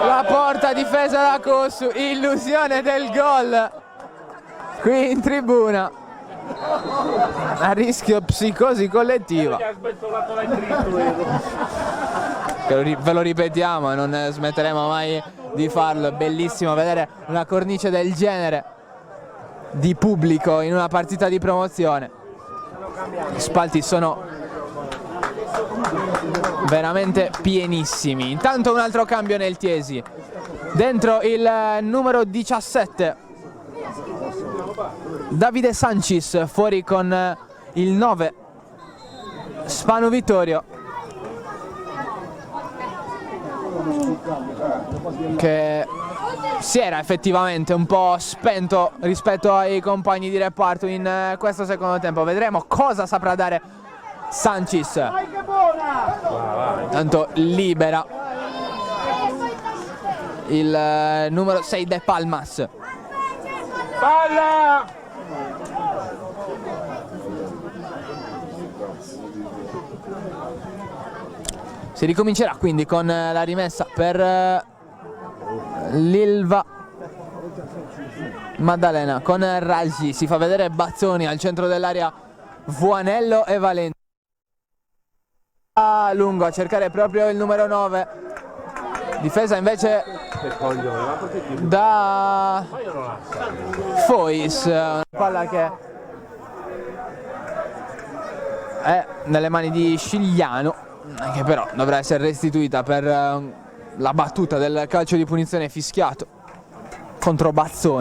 la porta difesa da Cossu, illusione del gol qui in tribuna, a rischio psicosi collettiva. Ve lo ripetiamo e non smetteremo mai di farlo. È bellissimo vedere una cornice del genere di pubblico in una partita di promozione. Gli spalti sono veramente pienissimi. Intanto un altro cambio nel Tiesi, dentro il numero 17 Davide Sancis, fuori con il 9 Spano Vittorio, che si era effettivamente un po' spento rispetto ai compagni di reparto in questo secondo tempo. Vedremo cosa saprà dare Sancis. Tanto libera il numero 6 De Palmas. Palla! Si ricomincerà quindi con la rimessa per l'Ilva Maddalena con Raggi. Si fa vedere Bazzoni al centro dell'area, Vuanello e Valenti. A lungo a cercare proprio il numero 9. Difesa invece da Fois. Una palla che è nelle mani di Scigliano, che però dovrà essere restituita per la battuta del calcio di punizione fischiato contro Bazzoni.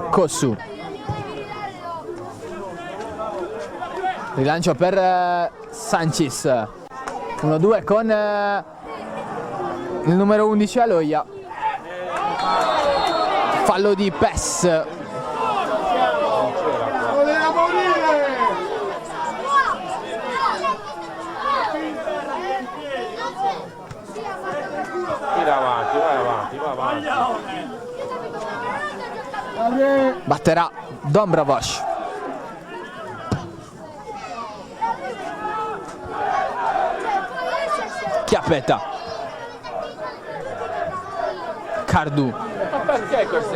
Cossu, rilancio per Sancis, 1-2 con il numero 11 Aloia. Fallo di Pes. Vai avanti. Batterà Dombrovosh. Chiappetta. Cardù.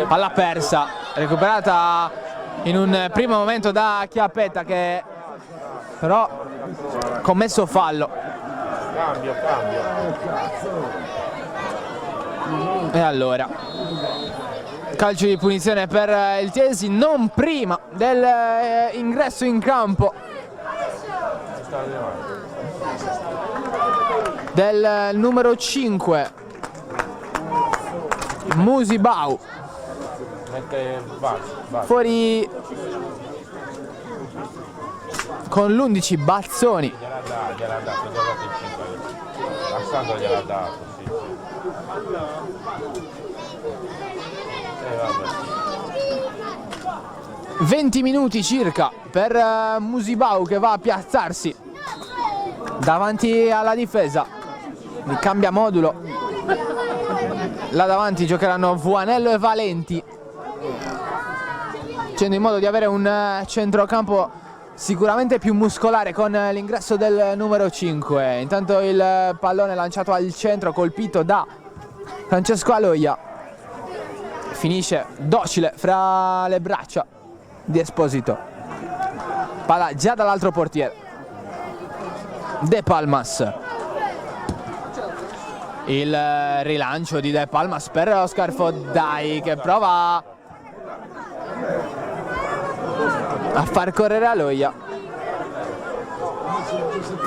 Palla persa, recuperata in un primo momento da Chiappetta, che però commesso fallo. Cambio. E allora calcio di punizione per il Chiesi, non prima dell'ingresso in campo del numero 5 Musibau, fuori con l'11 Bazzoni. Gliel'ha dato il 5. Passando gliel'ha dato, sì. Vabbè. 20 minuti circa per Musibau, che va a piazzarsi davanti alla difesa. Cambia modulo. Là davanti giocheranno Vuanello e Valenti, facendo in modo di avere un centrocampo sicuramente più muscolare con l'ingresso del numero 5. Intanto il pallone lanciato al centro, colpito da Francesco Aloia, finisce docile fra le braccia di Esposito. Palla già dall'altro portiere, De Palmas. Il rilancio di De Palmas per Oscar Foddai, che prova a far correre Aloia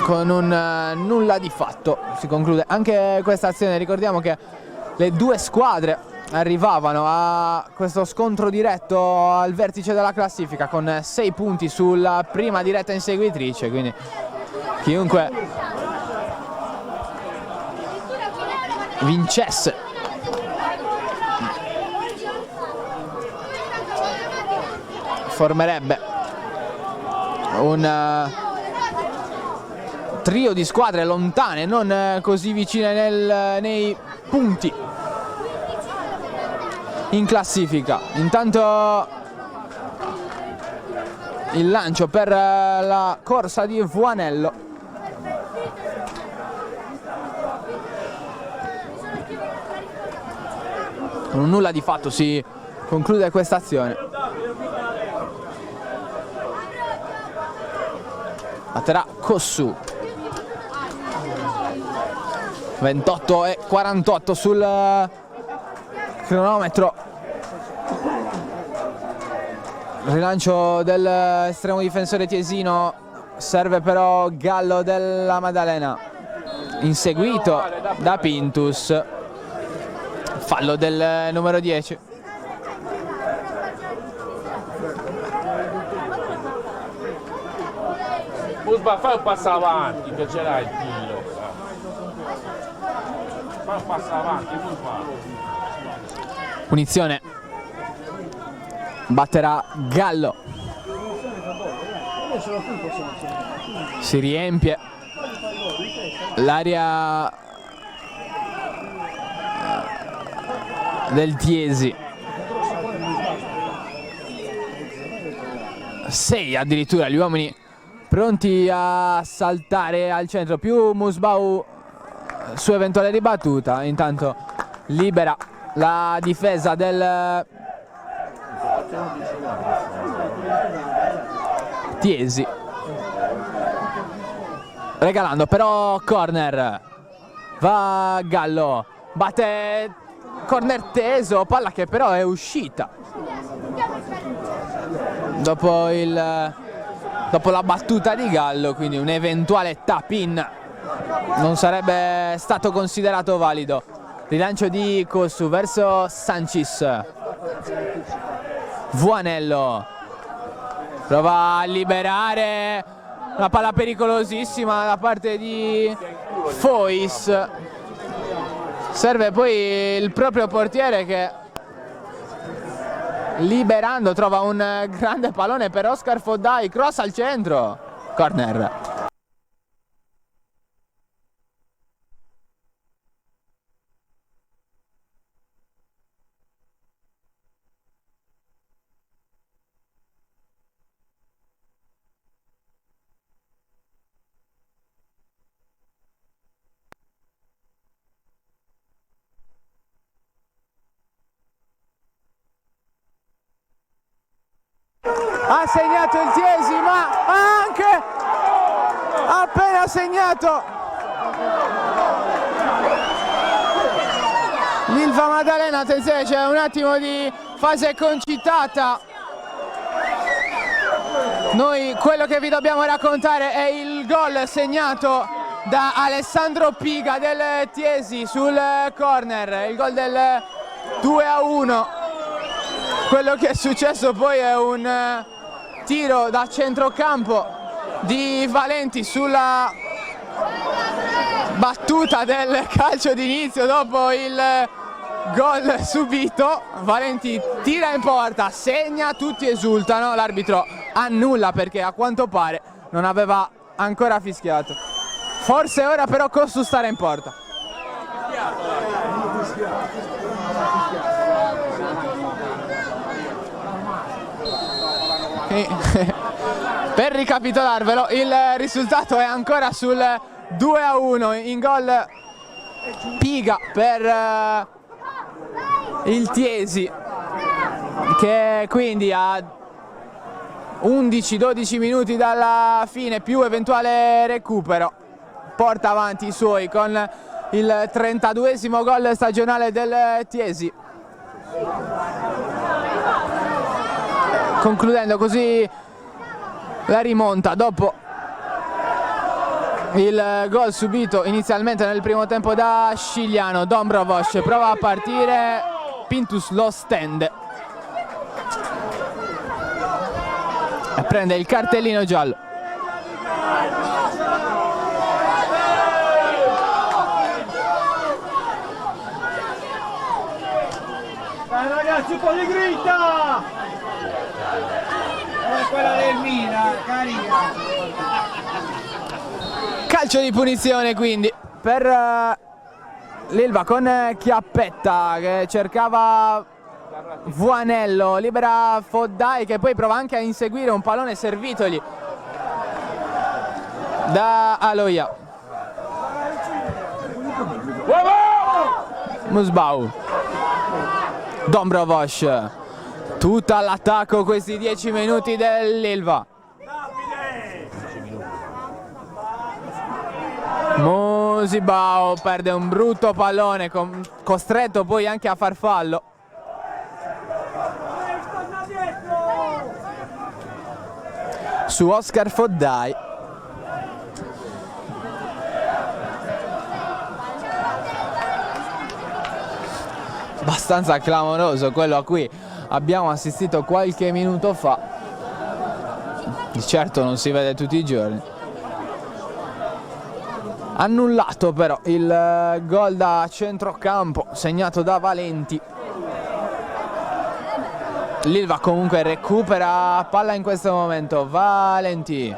con un nulla di fatto. Si conclude anche questa azione. Ricordiamo che le due squadre arrivavano a questo scontro diretto al vertice della classifica con 6 punti sulla prima diretta inseguitrice, quindi chiunque vincesse formerebbe un trio di squadre lontane, non così vicine nei punti in classifica. Intanto il lancio per la corsa di Vuanello. Con un nulla di fatto si conclude questa azione. Batterà Cossu. 28:48 sul cronometro. Rilancio dell'estremo difensore tiesino, serve però Gallo della Maddalena, inseguito da Pintus. Fallo del numero 10. Musba, fai un passo avanti che ce l'hai il tiro. Fai un passo avanti, Musba. Punizione. Batterà Gallo. Si riempie l'area del Chiesi. 6 addirittura gli uomini pronti a saltare al centro, più Musbau su eventuale ribattuta. Intanto libera la difesa del Chiesi, regalando però corner. Va Gallo, batte corner teso, palla che però è uscita dopo la battuta di Gallo, quindi un eventuale tap-in non sarebbe stato considerato valido. Rilancio di Cossu verso Sancis. Vuanello prova a liberare una palla pericolosissima da parte di Fois. Serve poi il proprio portiere che, liberando, trova un grande pallone per Oscar Foddai, cross al centro, corner. Ha segnato il Chiesi, ma anche ha appena segnato l'Ilva Maddalena. Attenzione, c'è un attimo di fase concitata. Noi quello che vi dobbiamo raccontare è il gol segnato da Alessandro Piga del Tiesi sul corner, il gol del 2-1. Quello che è successo poi è un tiro da centrocampo di Valenti sulla battuta del calcio d'inizio dopo il gol subito. Valenti tira in porta, segna, tutti esultano, l'arbitro annulla perché a quanto pare non aveva ancora fischiato. Forse ora però Cossu stare in porta. Per ricapitolarvelo, il risultato è ancora sul 2-1, in gol Piga per il Tiesi, che quindi a 11-12 minuti dalla fine più eventuale recupero porta avanti i suoi con il 32esimo gol stagionale del Tiesi, concludendo così la rimonta dopo il gol subito inizialmente nel primo tempo da Scigliano. Dombrovoc prova a partire, Pintus lo stende e prende il cartellino giallo. Dai ragazzi, un po' di grinta! È quella del Milan, carica! Calcio di punizione quindi per l'Ilva con Chiappetta che cercava Vuanello, libera Foddai che poi prova anche a inseguire un pallone servitogli da Aloia. Musbau, Dombrovoc, tutto all'attacco questi 10 minuti dell'Ilva. Musibao perde un brutto pallone, costretto poi anche a far fallo. Su Oscar Foddai. Abbastanza clamoroso quello a cui abbiamo assistito qualche minuto fa. Di certo non si vede tutti i giorni. Annullato però il gol da centrocampo segnato da Valenti. L'Ilva comunque recupera palla in questo momento. Valenti.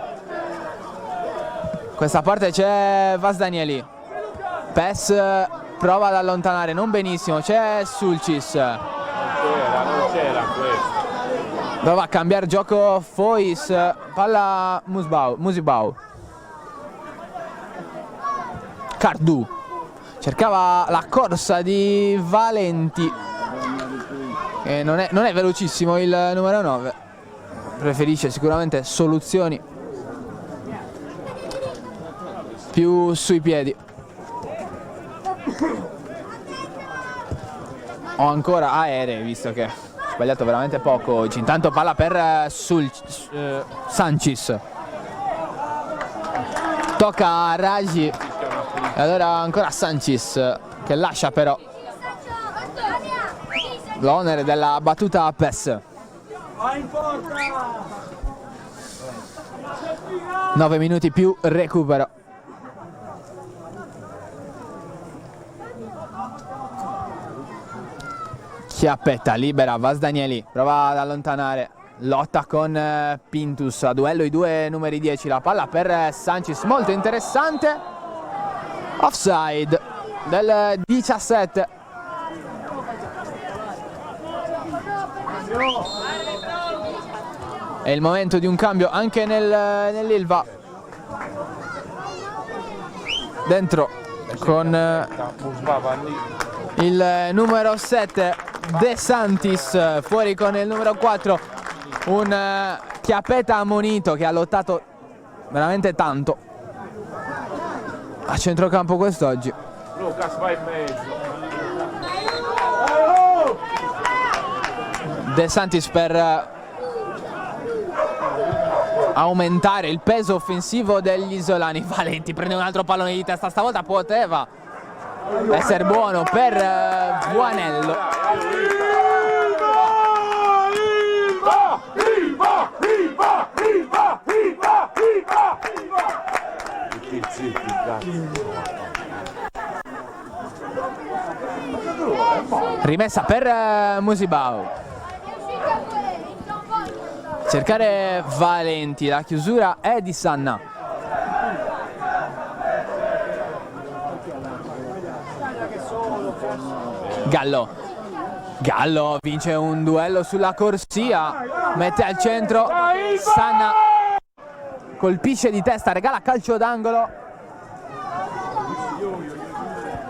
Questa parte c'è Vasdanieli. Pes prova ad allontanare, non benissimo. C'è Sulcis. Non c'era questo. Prova a cambiare gioco Fois. Palla Musibau. Cardu cercava la corsa di Valenti, non è velocissimo il numero 9, preferisce sicuramente soluzioni più sui piedi o ancora aeree, visto che ha sbagliato veramente poco oggi. Intanto palla per Sancis, tocca a Raji. E allora ancora Sancis che lascia però l'onere della battuta a Pes. 9 minuti più recupero. Chiappetta libera Vasdanieli, prova ad allontanare, lotta con Pintus, a duello i due numeri 10, la palla per Sancis, molto interessante. Offside del 17. È il momento di un cambio anche nell'Ilva. Dentro con il numero 7 De Santis, fuori con il numero 4 un Chiappetta ammonito che ha lottato veramente tanto. a centrocampo quest'oggi. Lucas va in mezzo. De Santis per aumentare il peso offensivo degli isolani. Valenti prende un altro pallone di testa, stavolta poteva essere buono per Buanello. Rimessa per Musibau. Cercare Valenti, la chiusura è di Sanna. Gallo vince un duello sulla corsia, mette al centro, Sanna colpisce di testa, regala calcio d'angolo.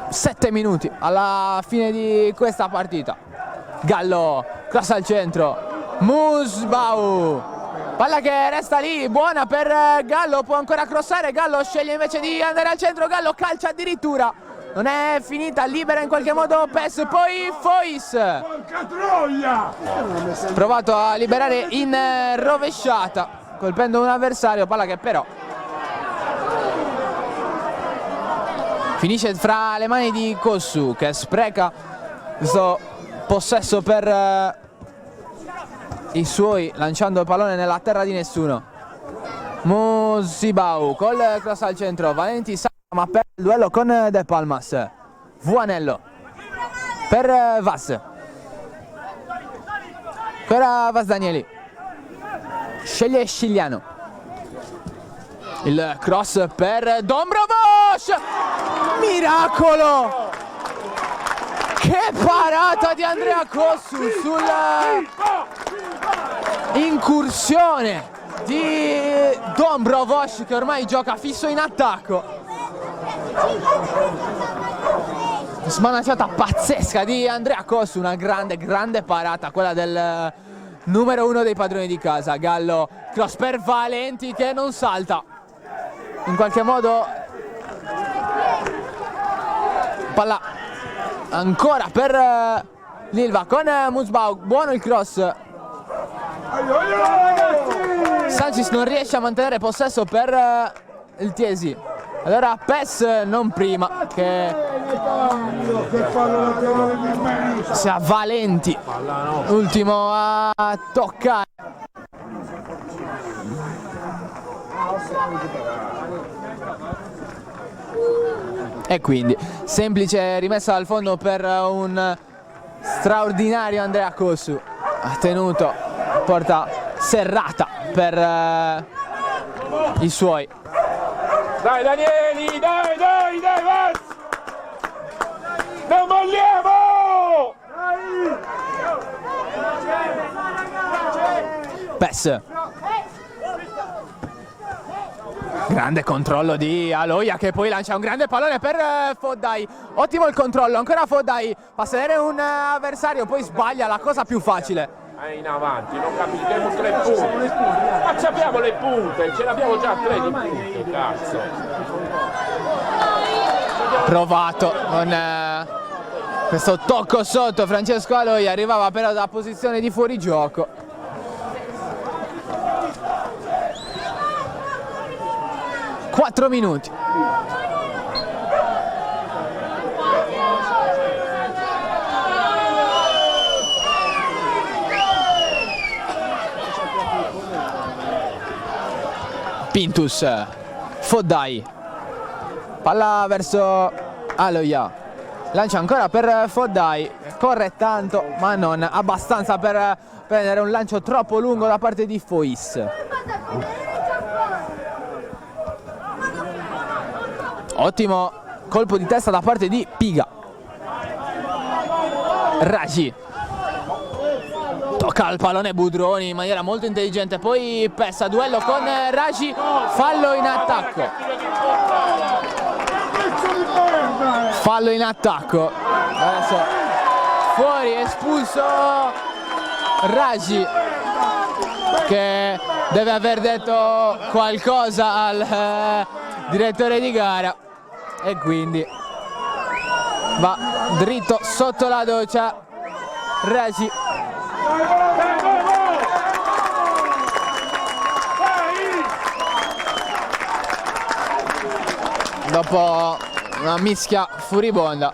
7 minuti alla fine di questa partita. Gallo, cross al centro, Musbau, palla che resta lì, buona per Gallo, può ancora crossare, Gallo sceglie invece di andare al centro, Gallo calcia addirittura, non è finita, libera in qualche modo Pes, poi Fois, provato a liberare in rovesciata, colpendo un avversario, palla che però finisce fra le mani di Kossu, che spreca questo possesso per i suoi, lanciando il pallone nella terra di nessuno. Musibau col cross al centro, Valenti ma per il duello con De Palmas. Vuanello per Vas, ancora Vas Danieli, sceglie Scigliano, il cross per Dombrovoš, miracolo, che parata di Andrea Kossu sulla incursione di Dombrovoš, che ormai gioca fisso in attacco. Smanacciata pazzesca di Andrea Kossu, una grande parata, quella del numero 1 dei padroni di casa. Gallo, cross per Valenti che non salta, in qualche modo palla ancora per Lilva con Musbau, buono il cross. Sancis non riesce a mantenere possesso per il Tiesi, allora Pes non prima, che sia Valenti ultimo a toccare. E quindi semplice rimessa al fondo per un straordinario Andrea Kossu, ha tenuto porta serrata per i suoi. Dai Danieli, dai, Vas! Non molliamo! Pes. Grande controllo di Aloia, che poi lancia un grande pallone per Foddai. Ottimo il controllo, ancora Foddai, fa sedere un avversario, poi sbaglia la cosa più facile. In avanti, non capitiamo 3 punti. Ma ci abbiamo le punte, ce l'abbiamo già 3 di punte, cazzo. Provato con questo tocco sotto, Francesco Aloia arrivava però da posizione di fuorigioco. Quattro minuti. Pintus, Foddai, palla verso Aloia, lancia ancora per Foddai, corre tanto ma non abbastanza per prendere un lancio troppo lungo da parte di Fois. Ottimo colpo di testa da parte di Piga. Ragi tocca il pallone Budroni in maniera molto intelligente, poi pessa duello con Ragi, fallo in attacco. Fallo in attacco. Adesso fuori, espulso Ragi, che deve aver detto qualcosa al direttore di gara. e quindi va dritto sotto la doccia Raci. Dopo una mischia furibonda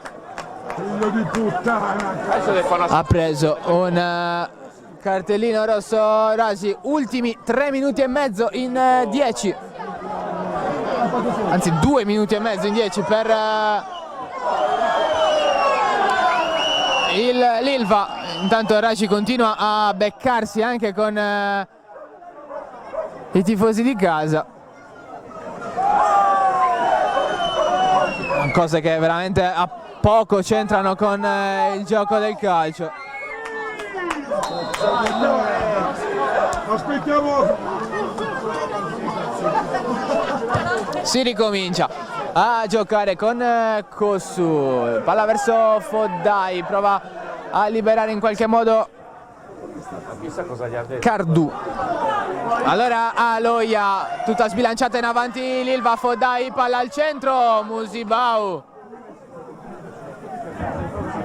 ha preso un cartellino rosso Raci. Ultimi 3 minuti e mezzo in 10, anzi 2 minuti e mezzo in 10 per l'Ilva. Intanto Raci continua a beccarsi anche con i tifosi di casa, cose che veramente a poco c'entrano con il gioco del calcio. Aspettiamo. Si ricomincia a giocare con Kossu, palla verso Foddai, prova a liberare in qualche modo Cardu. Allora Aloia, tutta sbilanciata in avanti l'Ilva, Foddai, palla al centro, Musibau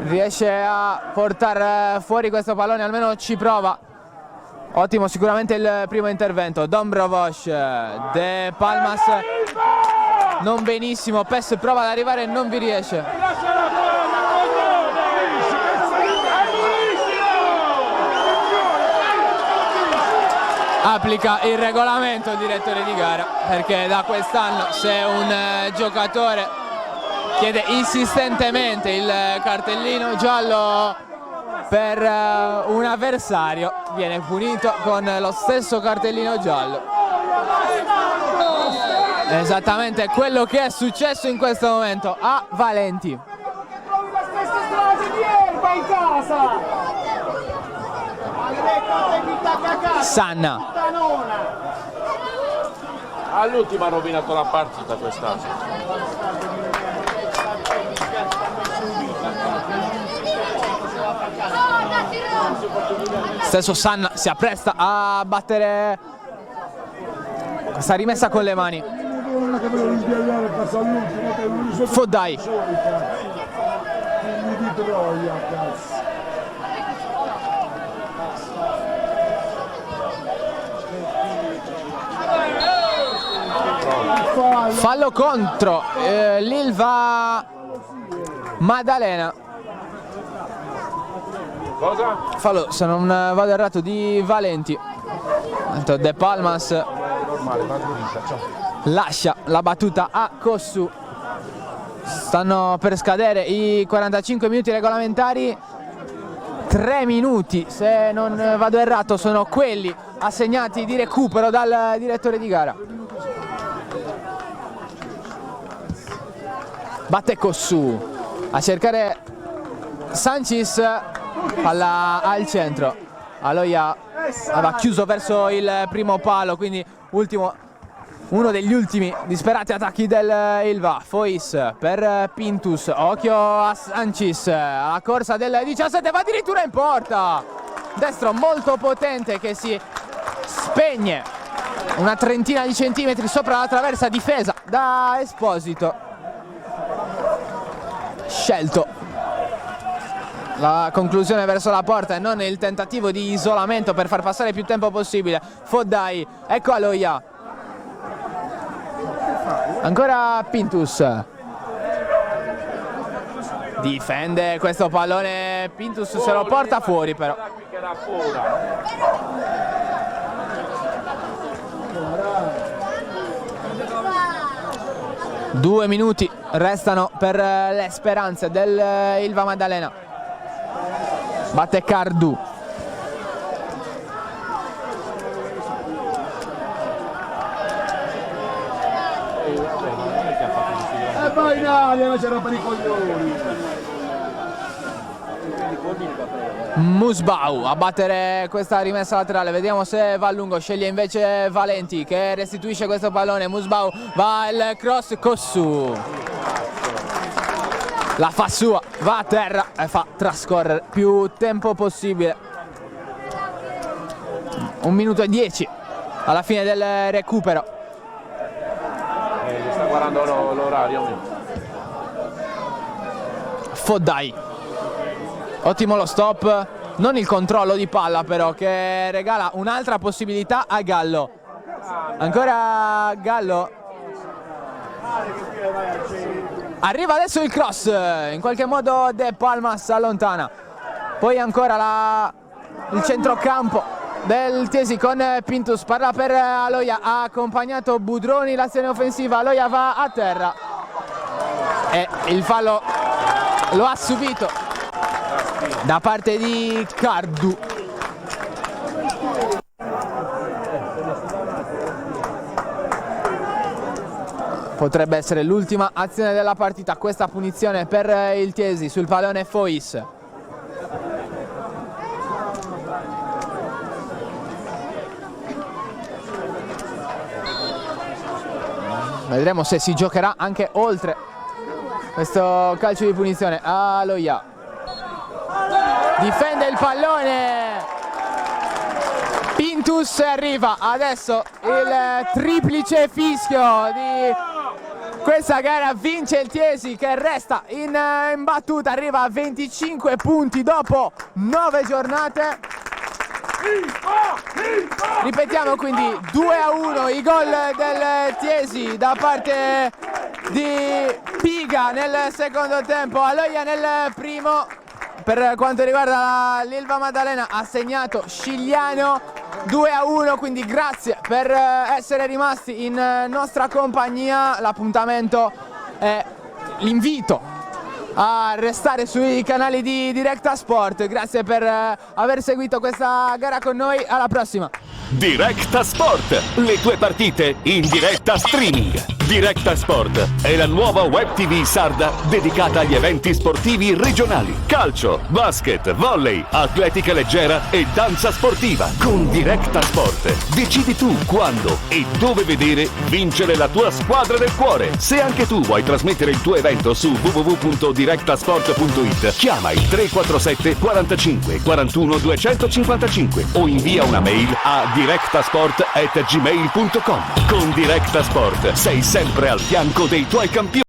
riesce a portare fuori questo pallone, almeno ci prova. Ottimo sicuramente il primo intervento. Dombrovosh, De Palmas non benissimo, Pes prova ad arrivare e non vi riesce. Applica il regolamento il direttore di gara, perché da quest'anno se un giocatore chiede insistentemente il cartellino giallo per un avversario, viene punito con lo stesso cartellino giallo. Esattamente quello che è successo in questo momento a Valenti. Sanna. All'ultimo ha rovinato la partita quest'anno. Stesso Sanna si appresta a battere questa rimessa con le mani. Foddai. Fallo contro l'Ilva Maddalena. Cosa? Fallo, se non vado errato, di Valenti. De Palmas lascia la battuta a Kossu. Stanno per scadere i 45 minuti regolamentari. 3 minuti, se non vado errato, sono quelli assegnati di recupero dal direttore di gara. Batte Kossu a cercare Sancis, palla al centro. Aloia aveva chiuso verso il primo palo, quindi uno degli ultimi disperati attacchi del Ilva. Fois per Pintus, occhio a Sancis, alla corsa del 17, va addirittura in porta. Destro molto potente che si spegne una trentina di centimetri sopra la traversa, difesa da Esposito. Scelto la conclusione verso la porta e non il tentativo di isolamento per far passare più tempo possibile. Foddai, ecco Aloia, ancora Pintus, difende questo pallone Pintus, se lo porta fuori però. 2 minuti restano per le speranze del Ilva Maddalena. Batte Cardu. E vai in aria, non c'era per i coglioni. Musbau a battere questa rimessa laterale, vediamo se va a lungo, sceglie invece Valenti che restituisce questo pallone. Musbau va il cross, Kossu la fa sua, va a terra e fa trascorrere più tempo possibile. 1 minuto e 10 alla fine del recupero. Sta guardando l'orario. Foddai. Ottimo lo stop, non il controllo di palla però, che regala un'altra possibilità a Gallo. Ancora Gallo. Arriva adesso il cross, in qualche modo De Palmas allontana. Poi ancora il centrocampo del Chiesi con Pintus, parla per Aloia, ha accompagnato Budroni l'azione offensiva, Aloia va a terra e il fallo lo ha subito da parte di Cardu. Potrebbe essere l'ultima azione della partita, questa punizione per il Chiesi sul pallone Fois. Vedremo se si giocherà anche oltre questo calcio di punizione. Aloia difende il pallone, Pintus arriva adesso il triplice fischio di questa gara, vince il Chiesi che resta in battuta, arriva a 25 punti dopo 9 giornate. Ripetiamo quindi 2-1 i gol del Chiesi da parte di Piga nel secondo tempo, Aloia nel primo. Per quanto riguarda l'Ilva Maddalena ha segnato Scigliano 2-1, quindi grazie per essere rimasti in nostra compagnia. L'appuntamento è l'invito a restare sui canali di Directa Sport. Grazie per aver seguito questa gara con noi, alla prossima. Directa Sport, le tue partite in diretta streaming. Directa Sport è la nuova web TV sarda dedicata agli eventi sportivi regionali. Calcio, basket, volley, atletica leggera e danza sportiva. Con Directa Sport decidi tu quando e dove vedere vincere la tua squadra del cuore. Se anche tu vuoi trasmettere il tuo evento su www.directasport.it, chiama il 347 45 41 255 o invia una mail a directasport@gmail.com. Con Directa Sport sei sempre al fianco dei tuoi campioni.